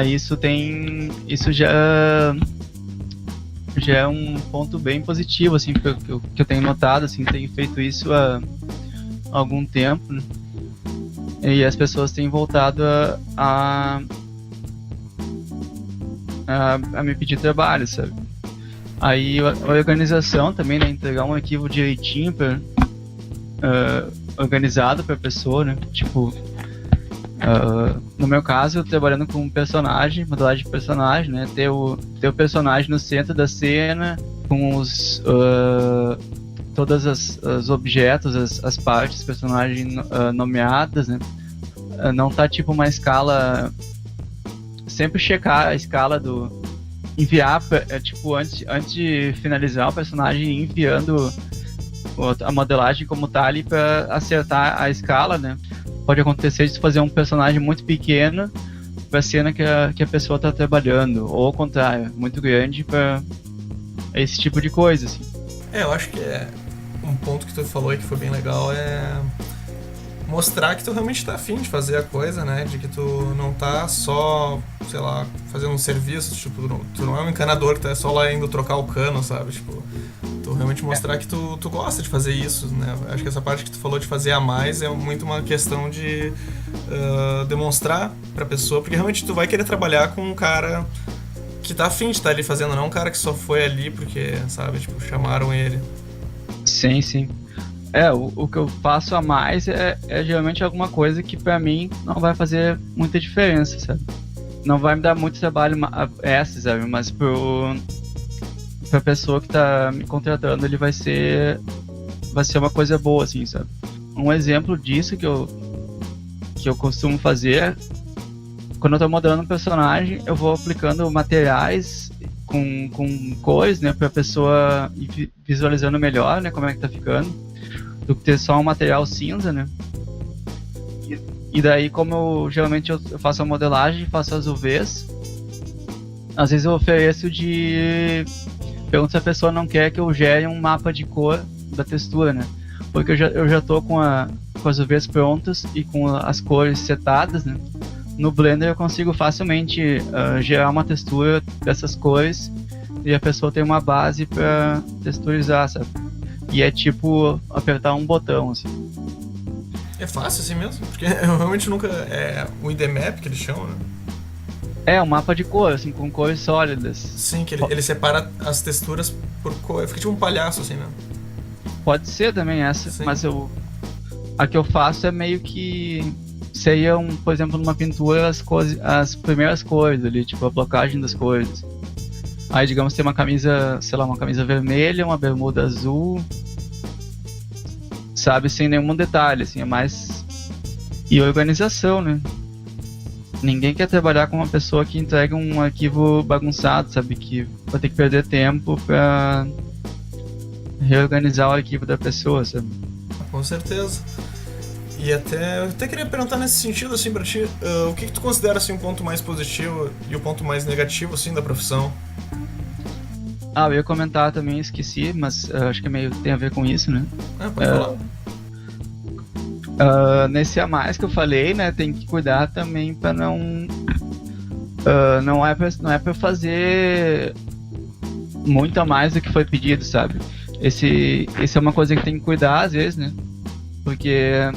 Isso já é um ponto bem positivo, assim, que eu tenho notado, assim, tenho feito isso há algum tempo, né? E as pessoas têm voltado a me pedir trabalho, sabe? Aí a organização também, né? Entregar um arquivo direitinho organizado para a pessoa, né? Tipo, no meu caso, eu trabalhando com um personagem, modelagem de personagem, né? Ter o personagem no centro da cena, com todas as objetos, as partes do personagem nomeadas, né? Não tá tipo uma escala. Sempre checar a escala enviar, tipo, antes de finalizar o personagem, enviando a modelagem como tá ali para acertar a escala, né? Pode acontecer de fazer um personagem muito pequeno para a cena que a pessoa tá trabalhando, ou ao contrário, muito grande para esse tipo de coisa, assim. Eu acho que um ponto que tu falou aí que foi bem legal é mostrar que tu realmente tá afim de fazer a coisa, né? De que tu não tá só, sei lá, fazendo um serviço, tipo, tu não é um encanador que tá só lá indo trocar o cano, sabe? Tipo, tu realmente mostrar que tu gosta de fazer isso, né? Acho que essa parte que tu falou de fazer a mais é muito uma questão de demonstrar pra pessoa, porque realmente tu vai querer trabalhar com um cara que tá afim de estar ali fazendo, não um cara que só foi ali porque, sabe, tipo, chamaram ele. Sim, sim. O que eu faço a mais é geralmente alguma coisa que pra mim não vai fazer muita diferença, sabe? Não vai me dar muito trabalho sabe? Mas pra pessoa que tá me contratando, ele vai ser uma coisa boa, assim, sabe? Um exemplo disso que eu costumo fazer, quando eu tô modelando um personagem, eu vou aplicando materiais com cores, né, pra pessoa ir visualizando melhor, né, como é que tá ficando, do que ter só um material cinza, né. E daí, como geralmente eu faço a modelagem, faço as UVs, às vezes eu ofereço pergunto se a pessoa não quer que eu gere um mapa de cor da textura, né, porque eu já tô com as UVs prontas e com as cores setadas, né. No Blender eu consigo facilmente gerar uma textura dessas cores e a pessoa tem uma base para texturizar, sabe? E é tipo apertar um botão, assim. É fácil assim mesmo? Porque eu realmente nunca... É o IDMap que eles chamam, né? É um mapa de cor, assim, com cores sólidas. Sim, que ele separa as texturas por cor. Fica tipo um palhaço, assim, né? Pode ser também essa, Sim. mas a que eu faço é meio que... Seria, por exemplo, numa pintura, as primeiras cores ali, tipo a blocagem das cores. Aí, digamos, tem uma camisa, sei lá, uma camisa vermelha, uma bermuda azul, sabe, sem nenhum detalhe, assim, é mais... E organização, né? Ninguém quer trabalhar com uma pessoa que entrega um arquivo bagunçado, sabe, que vai ter que perder tempo pra reorganizar o arquivo da pessoa, sabe? Com certeza. E eu até queria perguntar nesse sentido, assim, pra ti, o que tu considera, assim, um ponto mais positivo e o ponto mais negativo, assim, da profissão? Eu ia comentar também, esqueci, mas acho que tem a ver com isso, né? Pode falar. Nesse a mais que eu falei, né, tem que cuidar também pra não... não é pra fazer muito a mais do que foi pedido, sabe? Esse é uma coisa que tem que cuidar às vezes, né? Porque...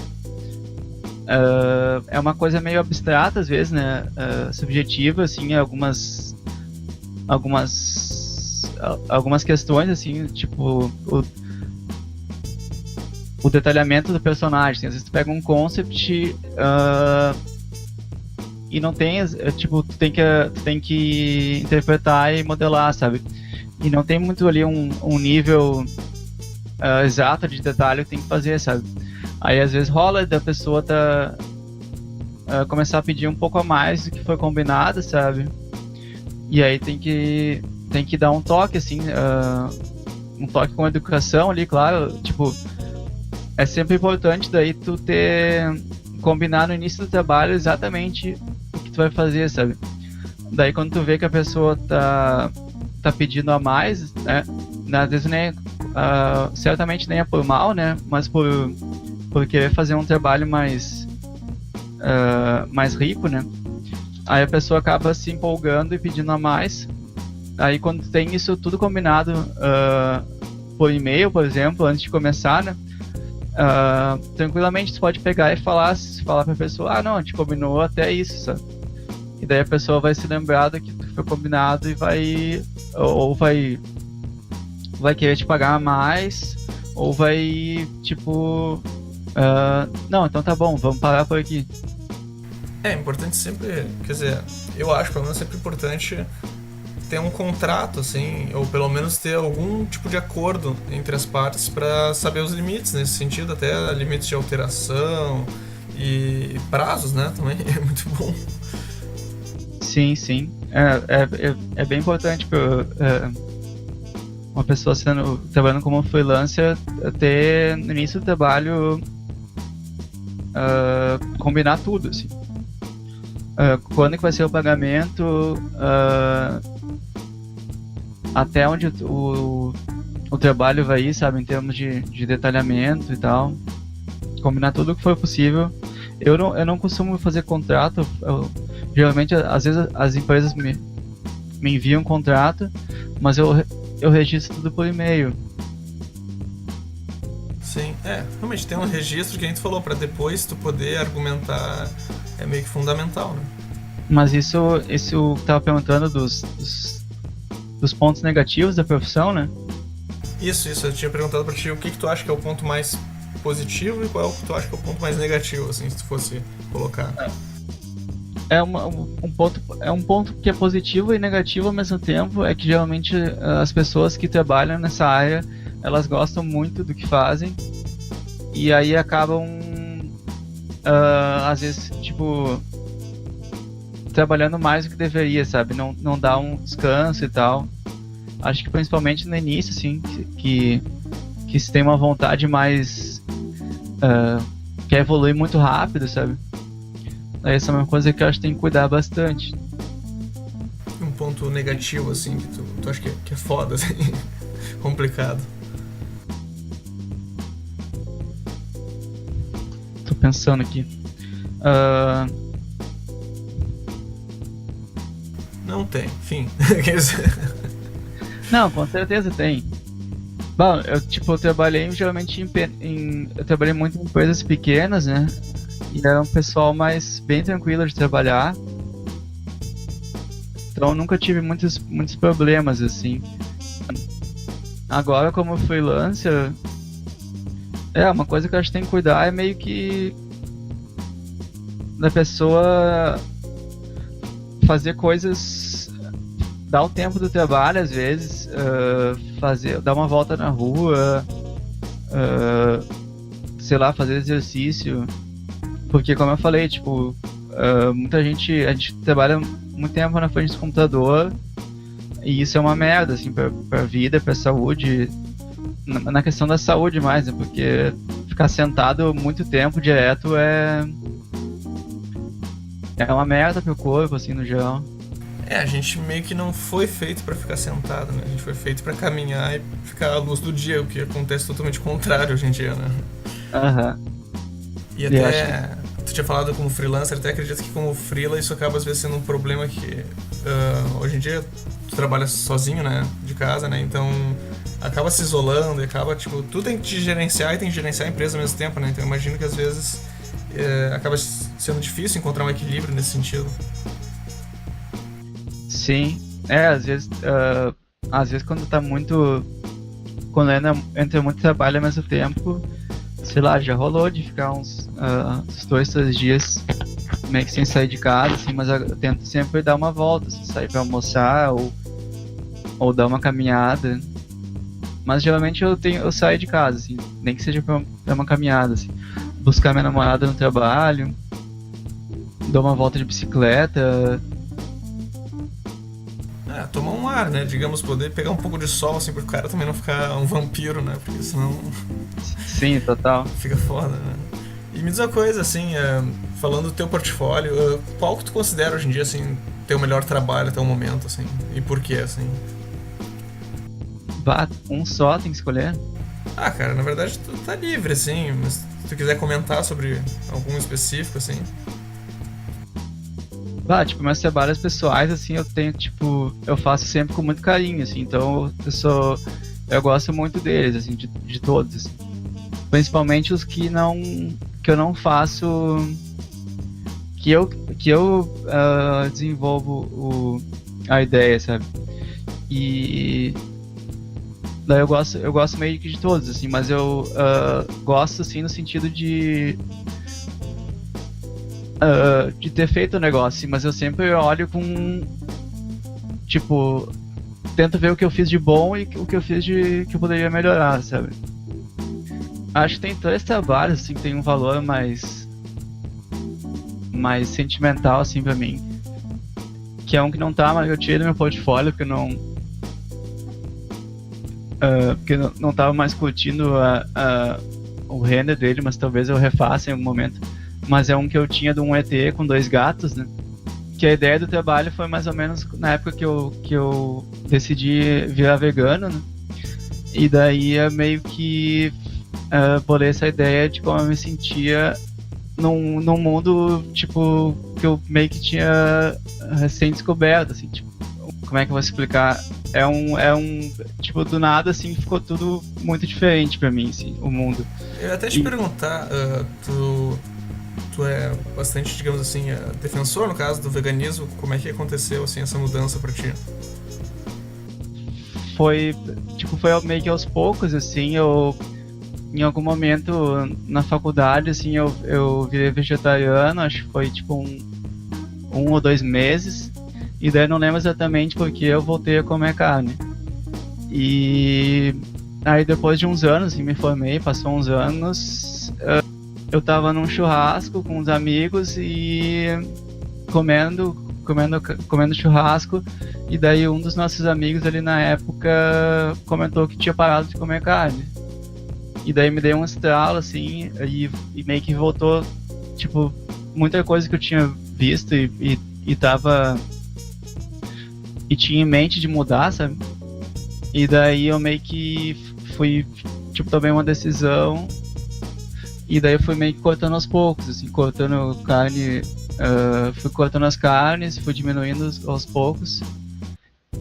é uma coisa meio abstrata às vezes, né? Subjetiva, assim, algumas questões, assim, tipo o detalhamento do personagem. Assim, às vezes tu pega um concept e não tem, tipo, tu tem que interpretar e modelar, sabe? E não tem muito ali um nível exato de detalhe que tem que fazer, sabe? Aí às vezes rola da pessoa começar a pedir um pouco a mais do que foi combinado, sabe? E aí tem que dar um toque, assim, um toque com educação ali, claro, tipo, é sempre importante daí tu combinar no início do trabalho exatamente o que tu vai fazer, sabe? Daí quando tu vê que a pessoa tá pedindo a mais, né, às vezes certamente nem é por mal, né, mas por querer fazer um trabalho mais rico, né? Aí a pessoa acaba se empolgando e pedindo a mais. Aí quando tem isso tudo combinado por e-mail, por exemplo, antes de começar, né? Tranquilamente você pode pegar e falar pra pessoa, não, a gente combinou até isso, sabe? E daí a pessoa vai se lembrar do que foi combinado e vai querer te pagar mais, ou vai, tipo... não, então tá bom, vamos parar por aqui. É importante sempre, quer dizer, eu acho pelo menos sempre importante ter um contrato, assim, ou pelo menos ter algum tipo de acordo entre as partes para saber os limites, nesse sentido, até limites de alteração e prazos, né, também é muito bom. Sim, sim, é bem importante para uma pessoa trabalhando como freelancer ter no início do trabalho combinar tudo, assim. Quando que vai ser o pagamento, até onde o trabalho vai ir, sabe, em termos de detalhamento e tal. Combinar tudo o que for possível. Eu não costumo fazer contrato. Geralmente, às vezes, as empresas me enviam um contrato, mas eu registro tudo por e-mail. Sim, realmente tem um registro que a gente falou, pra depois tu poder argumentar, é meio que fundamental, né? Mas isso que tava perguntando dos pontos negativos da profissão, né? Isso, eu tinha perguntado pra ti o que tu acha que é o ponto mais positivo e qual é o que tu acha que é o ponto mais negativo, assim, se tu fosse colocar. um ponto que é positivo e negativo ao mesmo tempo, é que geralmente as pessoas que trabalham nessa área, elas gostam muito do que fazem, e aí acabam, às vezes, tipo, trabalhando mais do que deveria, sabe? Não dá um descanso e tal. Acho que principalmente no início, assim, que se tem uma vontade mais... quer evoluir muito rápido, sabe? Essa é uma coisa que eu acho que tem que cuidar bastante. Um ponto negativo, assim, que tu acha que é foda, assim, complicado. Tô pensando aqui. Não tem, enfim. Não, com certeza tem. Bom, eu trabalhei geralmente eu trabalhei muito em empresas pequenas, né? E era um pessoal bem tranquilo de trabalhar. Então eu nunca tive muitos problemas, assim. Agora, como freelancer, uma coisa que eu acho que tem que cuidar é meio que da pessoa fazer coisas, dar o tempo do trabalho às vezes, dar uma volta na rua, sei lá, fazer exercício, porque como eu falei, tipo, a gente trabalha muito tempo na frente do computador e isso é uma merda, assim, pra vida, pra saúde, na questão da saúde mais, né, porque ficar sentado muito tempo direto é uma merda pro corpo, assim, no geral. A gente meio que não foi feito pra ficar sentado, né? A gente foi feito pra caminhar e ficar à luz do dia, o que acontece totalmente contrário hoje em dia, né? Aham. E até, tu tinha falado como freelancer, até acredito que como freela isso acaba às vezes sendo um problema que hoje em dia tu trabalha sozinho, né? De casa, né? Então acaba se isolando e acaba, tipo, tu tem que te gerenciar e tem que gerenciar a empresa ao mesmo tempo, né? Então eu imagino que às vezes acaba sendo difícil encontrar um equilíbrio nesse sentido. Sim, às vezes quando tá muito, quando entra muito trabalho ao mesmo tempo, sei lá, já rolou de ficar uns 2, 3 dias meio que sem sair de casa, assim, mas eu tento sempre dar uma volta, assim, sair pra almoçar ou dar uma caminhada, mas geralmente eu saio de casa, assim, nem que seja pra uma caminhada, assim, buscar minha namorada no trabalho, dar uma volta de bicicleta. Tomar um ar, né? Digamos, poder pegar um pouco de sol, assim, pro cara também não ficar um vampiro, né? Porque senão Sim, total. fica foda, né? E me diz uma coisa, assim, falando do teu portfólio, qual que tu considera hoje em dia, assim, teu melhor trabalho até o momento, assim? E por quê, assim? Um só tem que escolher? Cara, na verdade tu tá livre, assim, mas se tu quiser comentar sobre algum específico, assim... Tipo, meus trabalhos pessoais, assim, eu faço sempre com muito carinho, assim, então eu gosto muito deles, assim, de todos, assim. Principalmente os que eu não faço, que eu desenvolvo a ideia, sabe? E daí eu gosto meio que de todos, assim, mas eu gosto, assim, no sentido de ter feito o negócio, mas eu sempre olho tipo, tento ver o que eu fiz de bom e o que eu fiz que eu poderia melhorar, sabe? Acho que tem 3 trabalhos, assim, que tem um valor mais sentimental, assim, pra mim, que é um que não tá, mas eu tirei do meu portfólio, porque não tava mais curtindo o render dele, mas talvez eu refaça em algum momento. Mas é um que eu tinha de um ET com 2 gatos, né? Que a ideia do trabalho foi mais ou menos na época que eu decidi virar vegano, né? E daí é meio que bolei essa ideia de como eu me sentia num mundo, tipo, que eu meio que tinha recém-descoberto, assim, tipo, como é que eu vou explicar? Tipo, do nada, assim, ficou tudo muito diferente pra mim, assim, o mundo. Eu ia até te perguntar, tu é bastante, digamos assim, defensor, no caso, do veganismo. Como é que aconteceu, assim, essa mudança pra ti? Foi meio que aos poucos, assim, em algum momento na faculdade, assim, eu virei vegetariano, acho que foi, tipo, 1 ou 2 meses, e daí eu não lembro exatamente porque eu voltei a comer carne. E aí depois de uns anos, assim, me formei, passou uns anos, eu tava num churrasco com uns amigos e comendo churrasco, e daí um dos nossos amigos ali na época comentou que tinha parado de comer carne. E daí me deu um estralo, assim, e meio que voltou, tipo, muita coisa que eu tinha visto e tava... E tinha em mente de mudar, sabe? E daí eu meio que fui, tipo, tomei uma decisão, e daí eu fui meio que cortando aos poucos, assim, cortando carne... fui cortando as carnes, fui diminuindo aos poucos.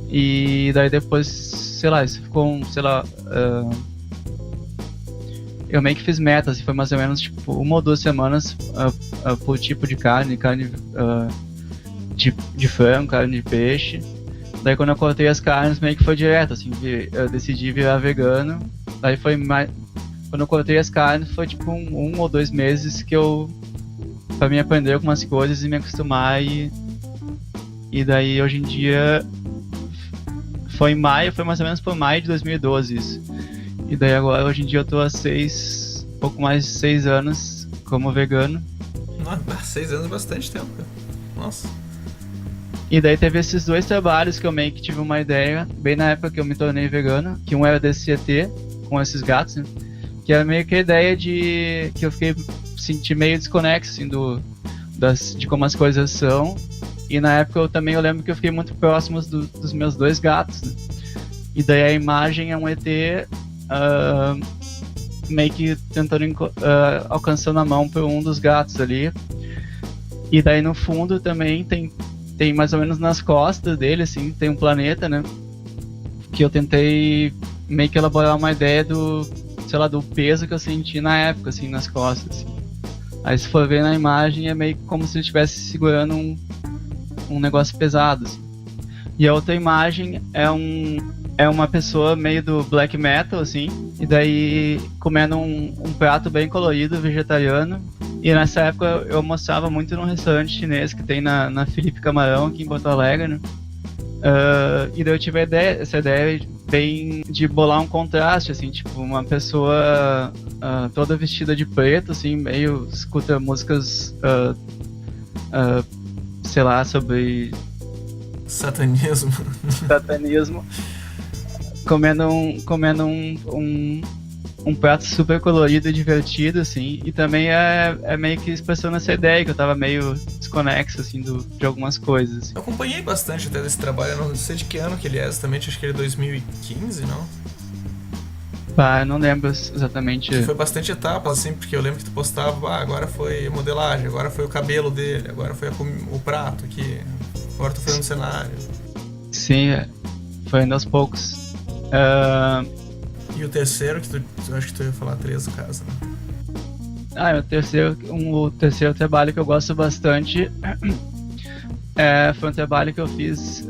E daí depois, sei lá, isso ficou, eu meio que fiz metas, foi mais ou menos tipo 1 ou 2 semanas por tipo de carne de frango, carne de peixe. Daí quando eu cortei as carnes, meio que foi direto, assim, eu decidi virar vegano. Daí foi mais... Quando eu cortei as carnes, foi tipo 1 ou 2 meses que eu... pra mim aprender algumas coisas e me acostumar, e daí hoje em dia foi mais ou menos por maio de 2012 isso. E daí agora, hoje em dia eu tô há pouco mais de 6 anos como vegano. Nossa, 6 anos é bastante tempo, cara. Nossa. E daí teve esses 2 trabalhos que eu meio que tive uma ideia, bem na época que eu me tornei vegano, que um era desse ET, com esses gatos, né? Que era meio que a ideia de... que eu senti meio desconexo, assim, de como as coisas são. E na época eu lembro que eu fiquei muito próximo dos meus 2 gatos, né? E daí a imagem é um ET meio que tentando alcançando a mão por um dos gatos ali. E daí no fundo também tem mais ou menos nas costas dele, assim, tem um planeta, né? Que eu tentei meio que elaborar uma ideia do peso que eu senti na época, assim, nas costas, assim. Aí se for ver na imagem, é meio como se ele estivesse segurando um negócio pesado, assim. E a outra imagem é uma pessoa meio do black metal, assim, e daí comendo um prato bem colorido, vegetariano. E nessa época eu almoçava muito num restaurante chinês que tem na Felipe Camarão, aqui em Porto Alegre, né? E daí eu tive essa ideia bem de bolar um contraste, assim, tipo, uma pessoa toda vestida de preto, assim, meio escuta músicas, sei lá, sobre satanismo, comendo um prato super colorido e divertido, assim, e também é meio que expressando essa ideia que eu tava meio desconexo, assim, de algumas coisas, assim. Eu acompanhei bastante até desse trabalho, eu não sei de que ano que ele é exatamente, acho que ele é 2015, não? Eu não lembro exatamente. Que foi bastante etapas, assim, porque eu lembro que tu postava, agora foi modelagem, agora foi o cabelo dele, agora foi o prato aqui, agora tô fazendo o cenário. Sim, foi indo aos poucos. E o terceiro, que eu acho que tu ia falar 3 no caso, né? O terceiro trabalho que eu gosto bastante foi um trabalho que eu fiz,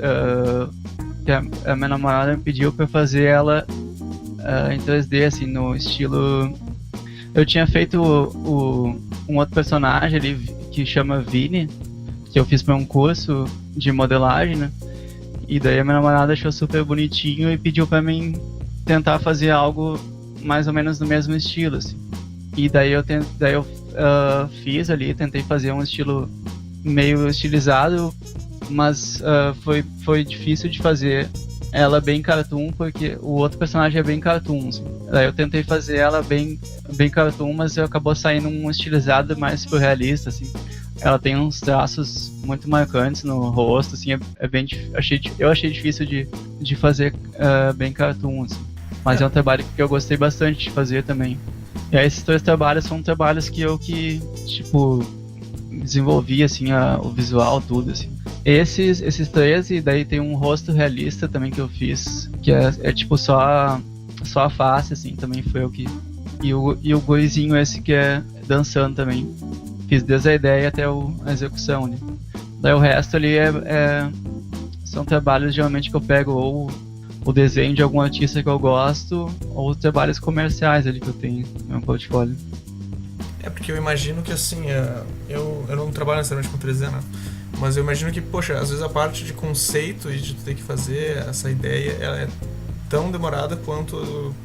que a minha namorada me pediu pra fazer ela em 3D, assim, no estilo... Eu tinha feito um outro personagem ali que chama Vini, que eu fiz pra um curso de modelagem, né? E daí a minha namorada achou super bonitinho e pediu pra mim tentar fazer algo mais ou menos no mesmo estilo, assim. E daí eu fiz ali, tentei fazer um estilo meio estilizado, mas foi difícil de fazer ela bem cartoon, porque o outro personagem é bem cartoon, assim. Daí eu tentei fazer ela bem cartoon, mas acabou saindo um estilizado mais surrealista, assim. Ela tem uns traços muito marcantes no rosto, assim, eu achei difícil de fazer bem cartoon, assim. Mas é um trabalho que eu gostei bastante de fazer também. E aí esses 2 trabalhos são trabalhos que tipo, desenvolvi, assim, o visual, tudo, assim. Esses 3, e daí tem um rosto realista também que eu fiz, que é tipo só a face, assim, também foi eu que... E o gurizinho esse que é dançando também. Fiz desde a ideia até a execução, né? Daí o resto ali são trabalhos geralmente que eu pego ou o desenho de algum artista que eu gosto, ou trabalhos comerciais ali que eu tenho no meu portfólio. Porque eu imagino que assim, eu não trabalho necessariamente com 3D, né? Mas eu imagino que, poxa, às vezes a parte de conceito e de tu ter que fazer essa ideia, ela é tão demorada quanto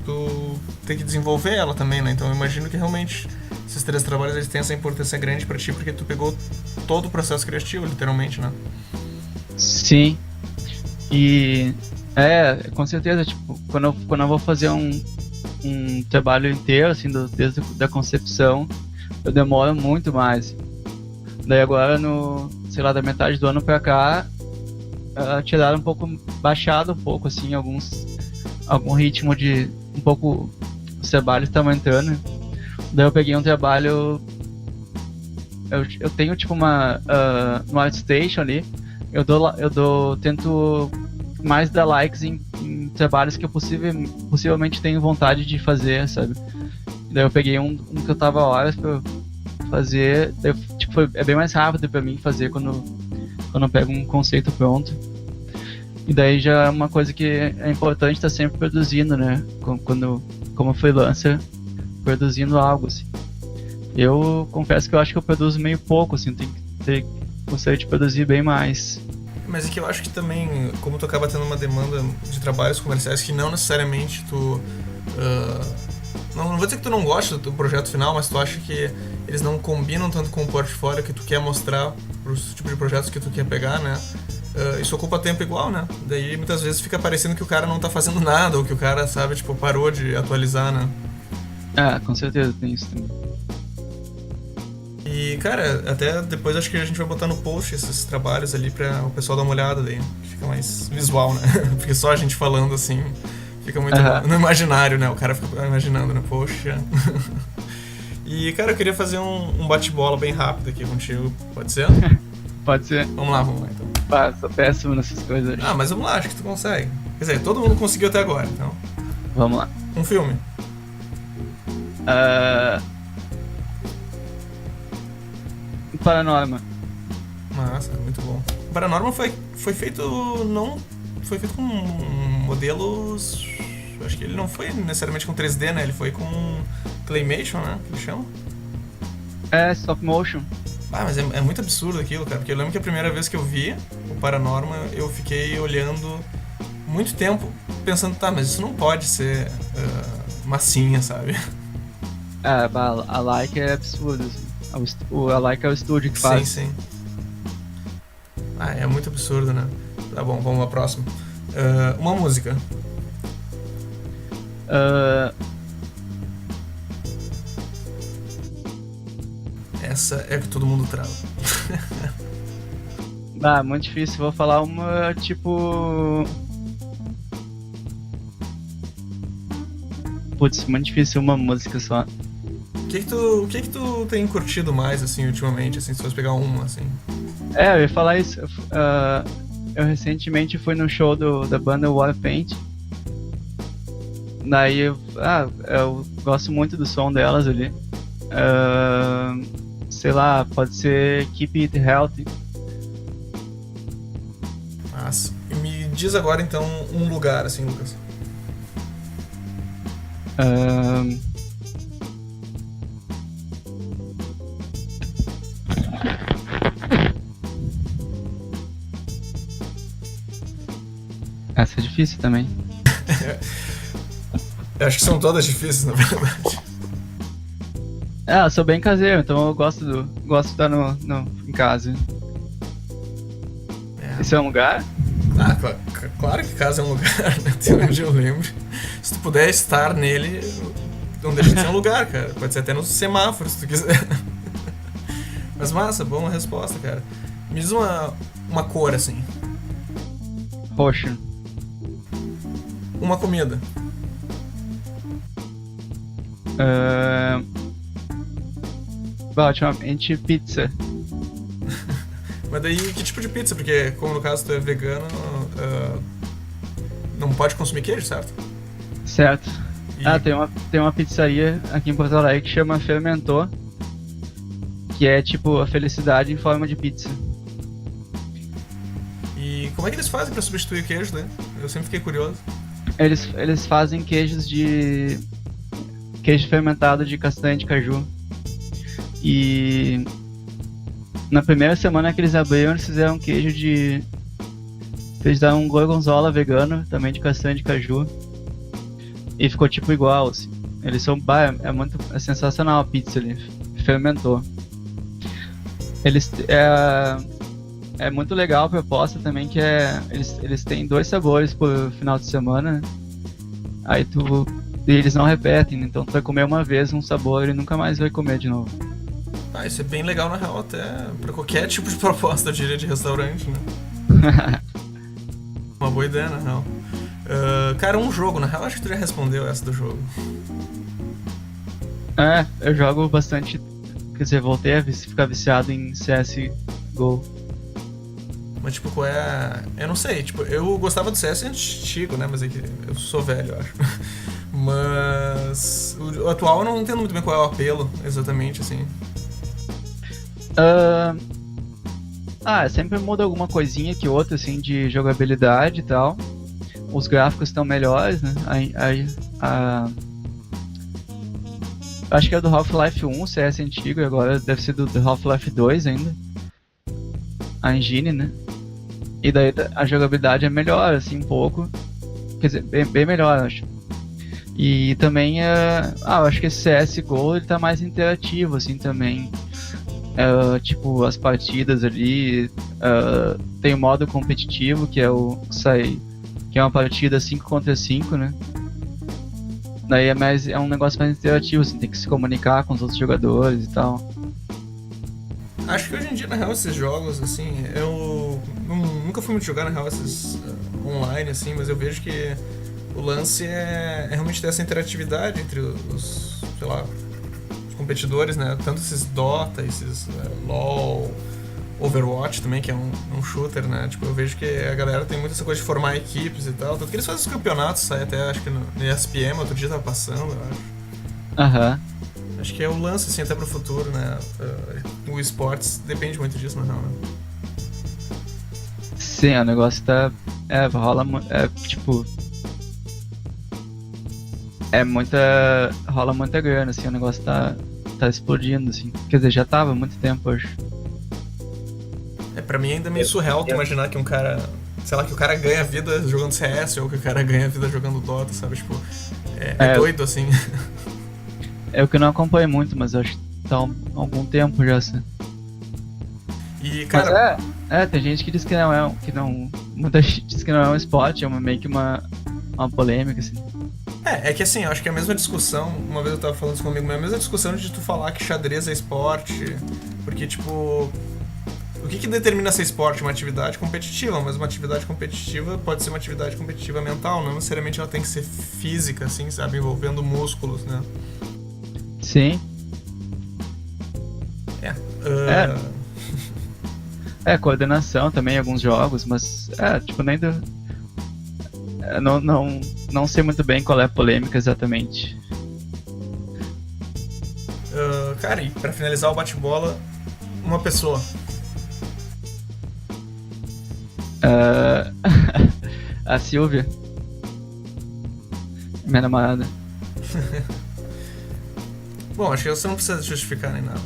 tu ter que desenvolver ela também, né? Então eu imagino que realmente esses 3 trabalhos eles têm essa importância grande pra ti, porque tu pegou todo o processo criativo, literalmente, né? Sim. E com certeza, tipo, quando eu vou fazer um trabalho inteiro, assim, desde da concepção, eu demoro muito mais. Daí agora, sei lá, da metade do ano pra cá, tiraram baixado um pouco, assim, algum ritmo de, um pouco, os trabalhos estavam entrando. Daí eu peguei um trabalho, eu tenho, tipo, no ArtStation ali, tento mais dar likes em trabalhos que eu possivelmente tenho vontade de fazer, sabe? Daí eu peguei um que eu tava horas pra fazer, daí, tipo, é bem mais rápido pra mim fazer quando eu pego um conceito pronto. E daí já é uma coisa que é importante estar sempre produzindo, né? Como freelancer, produzindo algo, assim. Eu confesso que eu acho que eu produzo meio pouco, assim, gostaria de produzir bem mais. Mas é que eu acho que também, como tu acaba tendo uma demanda de trabalhos comerciais que não necessariamente tu... não vou dizer que tu não gosta do projeto final, mas tu acha que eles não combinam tanto com o portfólio que tu quer mostrar pros tipos de projetos que tu quer pegar, né? Isso ocupa tempo igual, né? Daí muitas vezes fica parecendo que o cara não tá fazendo nada, ou que o cara, sabe, tipo, parou de atualizar, né? Com certeza tem isso também. E, cara, até depois acho que a gente vai botar no post esses trabalhos ali pra o pessoal dar uma olhada daí. Fica mais visual, né? Porque só a gente falando assim fica muito no imaginário, né? O cara fica imaginando, né? Poxa. E, cara, eu queria fazer um bate-bola bem rápido aqui contigo. Pode ser? Pode ser. Vamos lá então. Sou péssimo nessas coisas. Mas vamos lá, acho que tu consegue. Quer dizer, todo mundo conseguiu até agora, então. Vamos lá. Um filme. Paranorma. Massa, muito bom. Paranorma foi feito foi feito com modelos, acho que ele não foi necessariamente com 3D, né? Ele foi com Claymation, né? Que eles chamam. Stop motion. Mas é muito absurdo aquilo, cara, porque eu lembro que a primeira vez que eu vi o Paranorma, eu fiquei olhando muito tempo pensando, mas isso não pode ser massinha, sabe? A Laika é absurdo, assim. A Laika é o estúdio que faz. Sim. É muito absurdo, né? Tá bom, vamos à próxima. Uma música. Essa é que todo mundo trava. Muito difícil. Vou falar uma, tipo... Putz, muito difícil uma música só. O que tu tem curtido mais, assim, ultimamente, assim, se fosse pegar uma, assim? Eu ia falar isso. Eu recentemente fui no show da banda Warpaint. Daí eu gosto muito do som delas ali. Sei lá, pode ser Keep It Healthy. Mas me diz agora então um lugar, assim, Lucas. Essa é difícil também. Eu acho que são todas difíceis, na verdade. Eu sou bem caseiro, então eu gosto de estar em casa. Esse é um lugar? Claro que casa é um lugar, né? Até onde eu lembro. Se tu puder estar nele, não deixa de ser um lugar, cara. Pode ser até no semáforo, se tu quiser. Mas massa, boa resposta, cara. Me diz uma cor, assim. Roxo. Uma comida. Ultimamente pizza. Mas daí, que tipo de pizza? Porque, como no caso tu é vegano, não pode consumir queijo, certo? Certo. Tem uma pizzaria aqui em Porto Alegre que chama Fermentor, que é tipo a felicidade em forma de pizza. E como é que eles fazem pra substituir o queijo, né? Eu sempre fiquei curioso. Eles fazem queijo fermentado de castanha de caju. E Na primeira semana que eles abriram, eles fizeram um queijo de... Eles deram um gorgonzola vegano, também de castanha de caju. E ficou tipo igual, assim. Eles são... É sensacional a pizza ali. Fermentou. É muito legal a proposta também, que eles têm 2 sabores por final de semana, né? Aí e eles não repetem, então tu vai comer uma vez um sabor e nunca mais vai comer de novo. Ah, isso é bem legal na real, até pra qualquer tipo de proposta, eu diria, de restaurante, né? Uma boa ideia, na real. Cara, um jogo, na real, acho que tu já respondeu essa do jogo. Eu jogo bastante, quer dizer, voltei a ficar viciado em CSGO. Mas, tipo, qual é... Eu não sei, tipo, eu gostava do CS antigo, né, mas é que eu sou velho, eu acho. Mas... O atual eu não entendo muito bem qual é o apelo, exatamente, assim. Sempre muda alguma coisinha que outra, assim, de jogabilidade e tal. Os gráficos estão melhores, né? Acho que é do Half-Life 1, CS antigo, e agora deve ser do Half-Life 2 ainda. A engine, né? E daí a jogabilidade é melhor, assim, um pouco. Quer dizer, bem melhor, acho. E também, eu acho que esse CSGO, ele tá mais interativo, assim, também. Tipo, as partidas ali, tem o modo competitivo, que é que é uma partida 5 contra 5, né? Daí é um negócio mais interativo, assim, tem que se comunicar com os outros jogadores e tal. Acho que hoje em dia, na real, esses jogos, assim, eu nunca fui muito jogar, na real, esses online, assim, mas eu vejo que o lance é realmente ter essa interatividade entre os, sei lá, os competidores, né? Tanto esses Dota, esses LoL, Overwatch também, que é um shooter, né? Tipo, eu vejo que a galera tem muito essa coisa de formar equipes e tal, tanto que eles fazem os campeonatos, sai até, acho que no ESPN, outro dia tava passando, eu acho. Aham. Acho que é o lance, assim, até pro futuro, né? O esportes depende muito disso, na real, né? Sim, o negócio tá... tipo... Rola muita grana, assim, o negócio tá explodindo, assim. Quer dizer, já tava há muito tempo, acho. Pra mim ainda é meio surreal tu imaginar que um cara... Sei lá, que o cara ganha vida jogando CS ou que o cara ganha vida jogando Dota, sabe? Tipo, é doido, assim. É o que eu não acompanho muito, mas eu acho que tá há algum tempo já, assim. E, cara... Mas tem gente que diz que muita gente diz que não é um esporte, é meio que uma polêmica, assim. É que assim, eu acho que é a mesma discussão, uma vez eu tava falando isso comigo, mas é a mesma discussão de tu falar que xadrez é esporte, porque, tipo... O que determina ser esporte? Uma atividade competitiva, mas uma atividade competitiva pode ser uma atividade competitiva mental, não necessariamente ela tem que ser física, assim, sabe? Envolvendo músculos, né? Sim. Coordenação também em alguns jogos, mas tipo, nem do... Não sei muito bem qual é a polêmica exatamente. Cara, e pra finalizar o bate-bola, uma pessoa. A Silvia, minha namorada. Bom, acho que você não precisa justificar nem nada.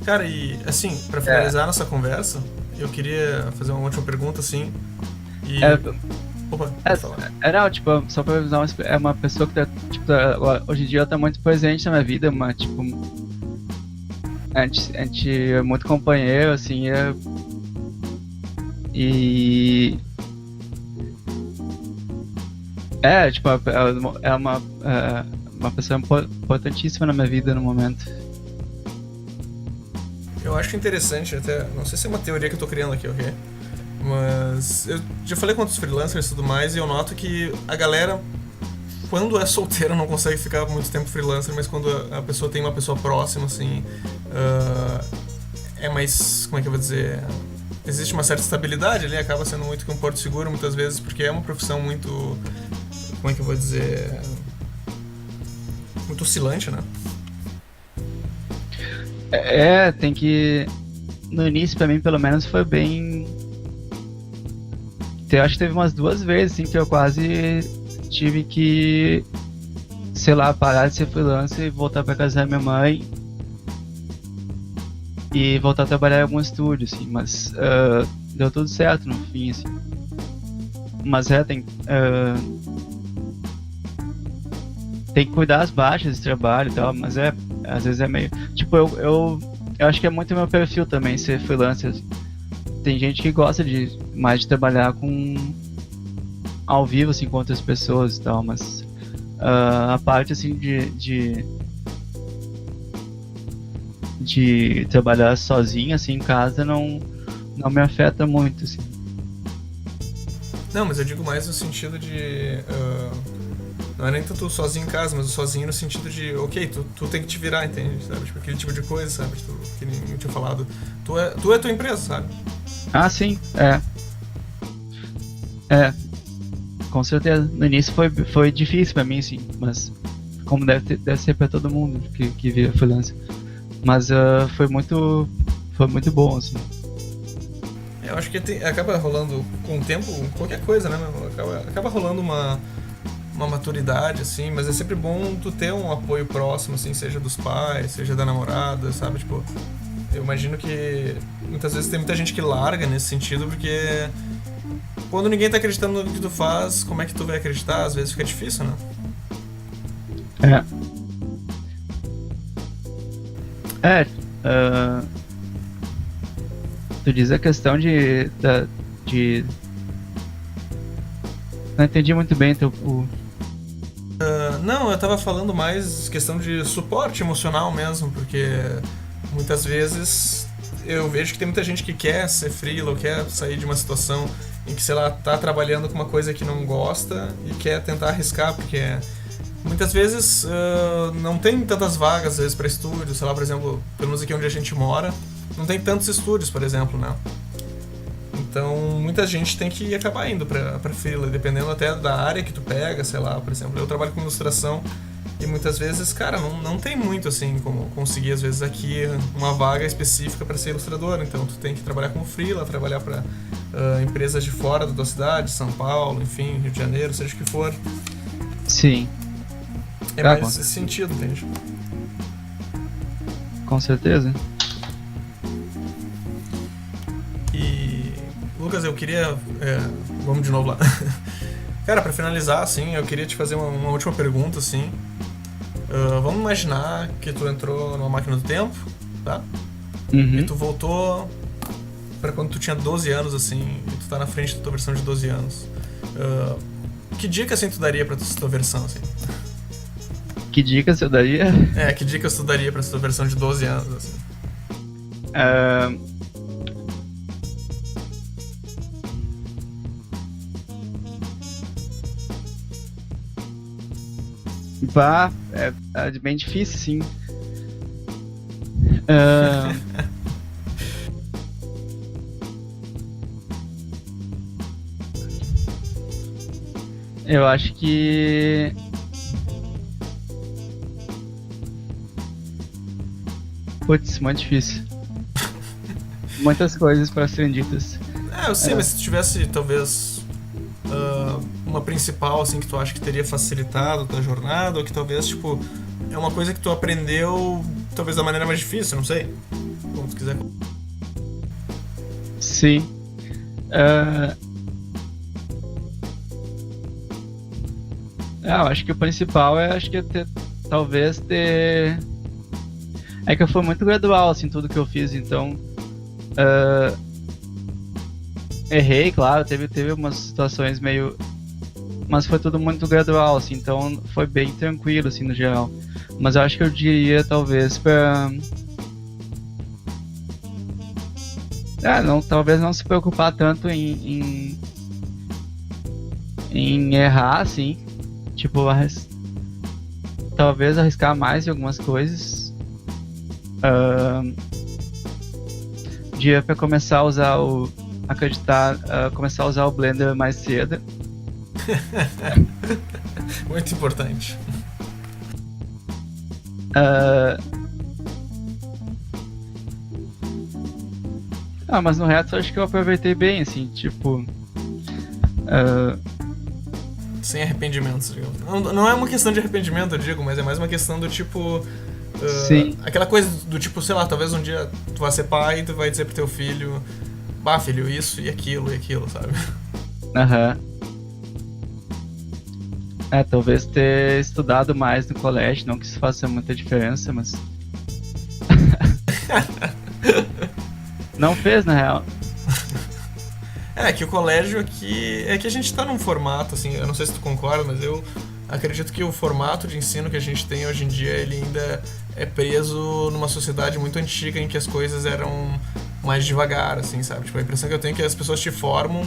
Cara, e assim, pra finalizar nossa conversa, eu queria fazer uma última pergunta, assim. Opa, pode falar. Não, tipo, só pra avisar, é uma pessoa que tá, tipo, hoje em dia ela tá muito presente na minha vida, mas, tipo, a gente é muito companheiro, assim, tipo, é uma pessoa importantíssima na minha vida no momento. Eu acho interessante, até, não sei se é uma teoria que eu tô criando aqui, ok? Mas eu já falei com outros freelancers e tudo mais, e eu noto que a galera, quando é solteira, não consegue ficar muito tempo freelancer, mas quando a pessoa tem uma pessoa próxima, assim, é mais, como é que eu vou dizer, existe uma certa estabilidade ali, acaba sendo muito que um porto seguro muitas vezes, porque é uma profissão muito, como é que eu vou dizer, muito oscilante, né? Tem que... No início, pra mim, pelo menos, foi bem... Eu acho que teve umas 2 vezes, assim, que eu quase tive que, sei lá, parar de ser freelancer e voltar pra casa da minha mãe e voltar a trabalhar em algum estúdio, assim, mas deu tudo certo no fim, assim. Mas tem que cuidar as baixas de trabalho e tal, mas às vezes é meio... Tipo, eu acho que é muito meu perfil também ser freelancer. Tem gente que gosta mais de trabalhar ao vivo, assim, com outras pessoas e tal, mas a parte, assim, de trabalhar sozinho, assim, em casa não me afeta muito, assim. Não, mas eu digo mais no sentido de... não é nem tanto sozinho em casa, mas sozinho no sentido de, ok, tu tem que te virar, entende? Sabe? Tipo, aquele tipo de coisa, sabe? Que nem eu tinha falado. Tu é tua empresa, sabe? Ah, sim, com certeza. No início foi difícil pra mim, sim, mas como deve ser pra todo mundo que vira freelancer. Mas foi muito bom, assim. Eu acho que acaba rolando com o tempo qualquer coisa, né? Acaba rolando uma maturidade, assim, mas é sempre bom tu ter um apoio próximo, assim, seja dos pais, seja da namorada, sabe? Tipo, eu imagino que muitas vezes tem muita gente que larga nesse sentido, porque quando ninguém tá acreditando no que tu faz, como é que tu vai acreditar? Às vezes fica difícil, né? Tu diz a questão de não entendi muito bem Não, eu tava falando mais questão de suporte emocional mesmo, porque muitas vezes eu vejo que tem muita gente que quer ser freela ou quer sair de uma situação em que, sei lá, tá trabalhando com uma coisa que não gosta e quer tentar arriscar, porque muitas vezes não tem tantas vagas, às vezes, pra estúdios, sei lá, por exemplo, pelo menos aqui onde a gente mora, não tem tantos estúdios, por exemplo, né? Então, muita gente tem que acabar indo pra freela, dependendo até da área que tu pega, sei lá, por exemplo, eu trabalho com ilustração e muitas vezes, cara, não tem muito, assim, como conseguir, às vezes, aqui uma vaga específica pra ser ilustrador, então tu tem que trabalhar como freela, trabalhar pra empresas de fora da tua cidade, São Paulo, enfim, Rio de Janeiro, seja o que for. Sim. É mais esse sentido, entende? Com certeza. E, Lucas, eu queria... vamos de novo lá. Cara, pra finalizar, assim, eu queria te fazer uma última pergunta, assim. Vamos imaginar que tu entrou numa máquina do tempo, tá? Uhum. E tu voltou pra quando tu tinha 12 anos, assim, e tu tá na frente da tua versão de 12 anos. Que dica, assim, tu daria pra tua versão, assim? Que dicas eu daria? Que dicas tu daria pra tua versão de 12 anos, assim? É bem difícil, sim. Eu acho que putz, muito difícil. Muitas coisas para serem ditas. Eu sei, mas se tivesse talvez uma principal, assim, que tu acha que teria facilitado a tua jornada, ou que talvez, tipo, é uma coisa que tu aprendeu talvez da maneira mais difícil, não sei. Como tu quiser. Sim. Eu acho que o principal é talvez ter... É que eu fui muito gradual, assim, tudo que eu fiz, então... Errei, claro, teve umas situações meio... Mas foi tudo muito gradual, assim, então foi bem tranquilo, assim, no geral. Mas eu acho que eu diria, talvez, pra... talvez não se preocupar tanto em errar, assim. Tipo, talvez arriscar mais em algumas coisas. Dia pra começar a usar começar a usar o Blender mais cedo. Muito importante. Mas no resto eu acho que eu aproveitei bem, assim, tipo... Sem arrependimentos, digamos. Não é uma questão de arrependimento, eu digo, mas é mais uma questão do tipo... Sim. Aquela coisa do tipo, sei lá, talvez um dia tu vai ser pai e tu vai dizer pro teu filho, bah, filho, isso e aquilo, sabe? Aham. Talvez ter estudado mais no colégio, não que isso faça muita diferença, mas. Não fez, na real. É, que o colégio aqui. É que a gente tá num formato, assim, eu não sei se tu concorda, mas eu acredito que o formato de ensino que a gente tem hoje em dia, ele ainda é preso numa sociedade muito antiga em que as coisas eram mais devagar, assim, sabe? Tipo, a impressão que eu tenho é que as pessoas te formam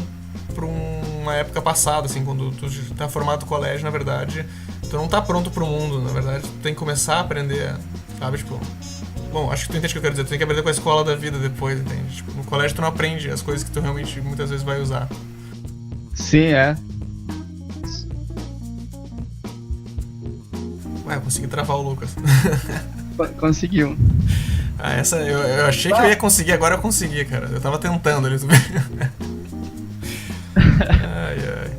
pra uma época passada, assim, quando tu tá formado no colégio, na verdade, tu não tá pronto pro mundo, na verdade, tu tem que começar a aprender, sabe? Tipo. Bom, acho que tu entende o que eu quero dizer. Tu tem que aprender com a escola da vida depois, entende? Tipo, no colégio tu não aprende as coisas que tu realmente muitas vezes vai usar. Sim, é. Ué, eu consegui travar o Lucas. Conseguiu. Ah, essa eu achei que eu ia conseguir, agora eu consegui, cara. Eu tava tentando ali, tu vê. Ai, ai.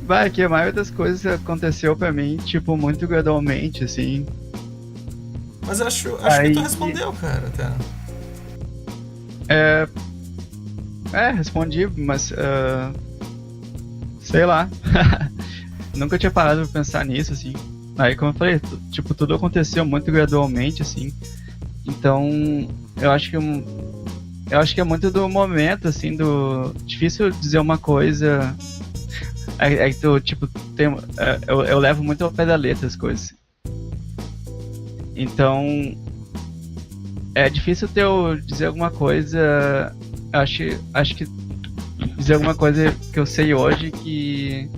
Bah, que a maioria das coisas aconteceu pra mim, tipo, muito gradualmente, assim. Mas acho Aí, que tu respondeu, cara, até. Respondi, mas. Sei lá. Nunca tinha parado pra pensar nisso, assim. Aí, como eu falei, tipo, tudo aconteceu muito gradualmente, assim. Então, eu acho que é muito do momento, assim, difícil dizer uma coisa. É que tu, tipo, eu levo muito ao pé da letra as coisas. Então, é difícil dizer alguma coisa. Acho que dizer alguma coisa que eu sei hoje que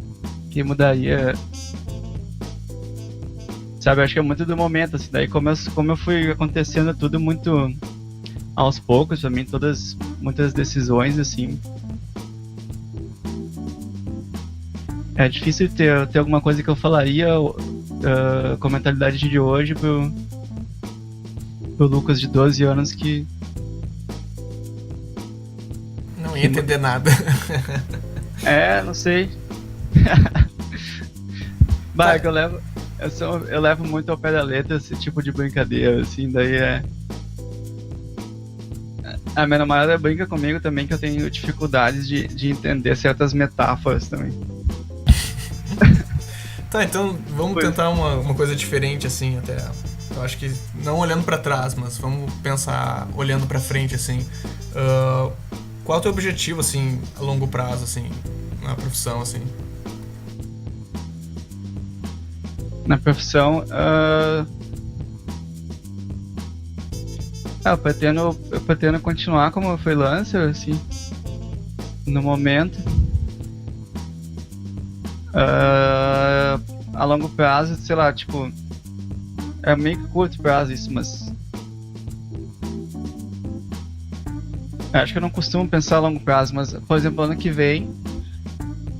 mudaria. Sabe, acho que é muito do momento, assim. Daí, como eu fui acontecendo tudo muito aos poucos, pra mim, muitas decisões, assim. É difícil ter alguma coisa que eu falaria com a mentalidade de hoje pro Lucas de 12 anos que Não ia entender nada. não sei. Bah, é que eu levo muito ao pé da letra esse tipo de brincadeira, assim, daí a minha namorada brinca comigo também que eu tenho dificuldades de entender certas metáforas também. Tá, então vamos tentar uma coisa diferente, assim, até. Eu acho que não olhando pra trás, mas vamos pensar olhando pra frente, assim. Qual é o teu objetivo, assim, a longo prazo, assim, na profissão, assim? Na profissão, eu pretendo continuar como freelancer, assim, no momento. A longo prazo, sei lá, tipo, é meio que curto prazo isso, mas acho que eu não costumo pensar a longo prazo, mas, por exemplo, ano que vem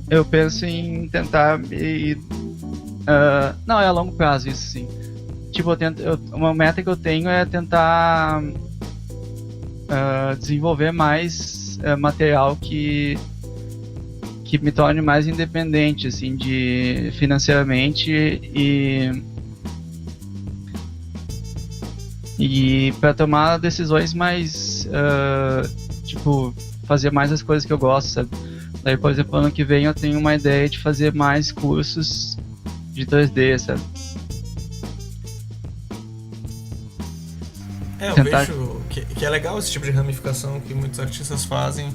eu penso em tentar não, é a longo prazo isso, sim. Tipo, uma meta que eu tenho é tentar desenvolver mais material que me torne mais independente, assim, financeiramente e para tomar decisões mais, tipo, fazer mais as coisas que eu gosto, sabe? Daí, por exemplo, ano que vem eu tenho uma ideia de fazer mais cursos de 2D, sabe? Eu vejo que é legal esse tipo de ramificação que muitos artistas fazem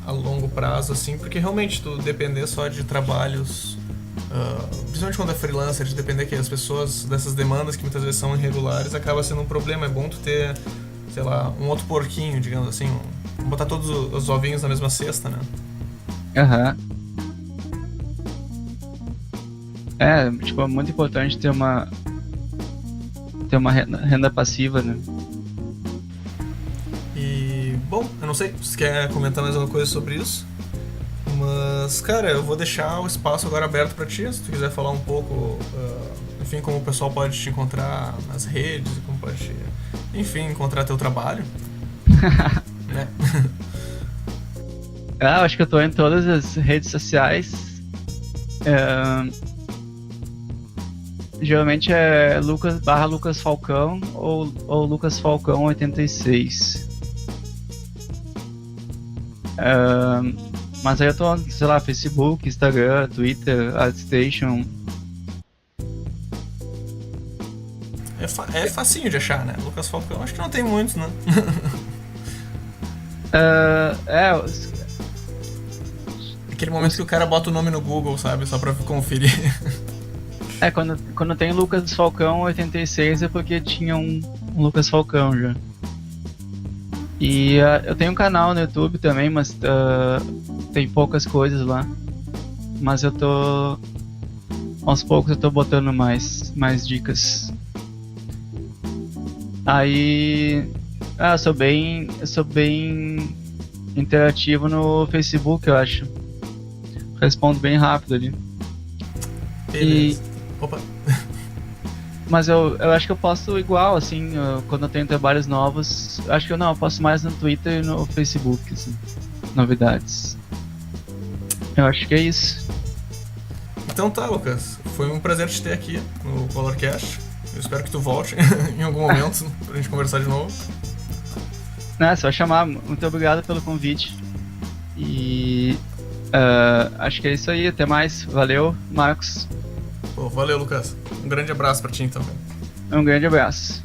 a longo prazo, assim, porque realmente tu depender só de trabalhos, principalmente quando é freelancer, de depender que as pessoas dessas demandas que muitas vezes são irregulares, acaba sendo um problema. É bom tu ter, sei lá, um outro porquinho, digamos assim, botar todos os ovinhos na mesma cesta, né? Aham. Tipo, é muito importante ter uma renda passiva, né? E, bom, eu não sei se quer comentar mais alguma coisa sobre isso, mas, cara, eu vou deixar o espaço agora aberto pra ti, se tu quiser falar um pouco, enfim, como o pessoal pode te encontrar nas redes, como pode, enfim, encontrar teu trabalho, né? Acho que eu tô em todas as redes sociais. Geralmente é Lucas Falcão ou Lucas Falcão 86. Mas aí eu tô, sei lá, Facebook, Instagram, Twitter, ArtStation. É facinho de achar, né? Lucas Falcão, acho que não tem muitos, né? Aquele momento que o cara bota o nome no Google, sabe? Só pra conferir. Quando tem Lucas Falcão 86 é porque tinha um Lucas Falcão já. E eu tenho um canal no YouTube também, mas tem poucas coisas lá. Mas eu tô... Aos poucos eu tô botando mais dicas. Aí... eu sou bem interativo no Facebook, eu acho. Respondo bem rápido ali. Beleza. Opa. Mas eu acho que eu posto igual, assim, quando eu tenho trabalhos novos. Acho que eu posto mais no Twitter e no Facebook, assim, novidades. Eu acho que é isso. Então tá, Lucas. Foi um prazer te ter aqui no Colorcast. Eu espero que tu volte em algum momento pra gente conversar de novo. Só chamar. Muito obrigado pelo convite. E acho que é isso aí. Até mais. Valeu, Marcos. Pô, valeu, Lucas. Um grande abraço pra ti, então. Um grande abraço.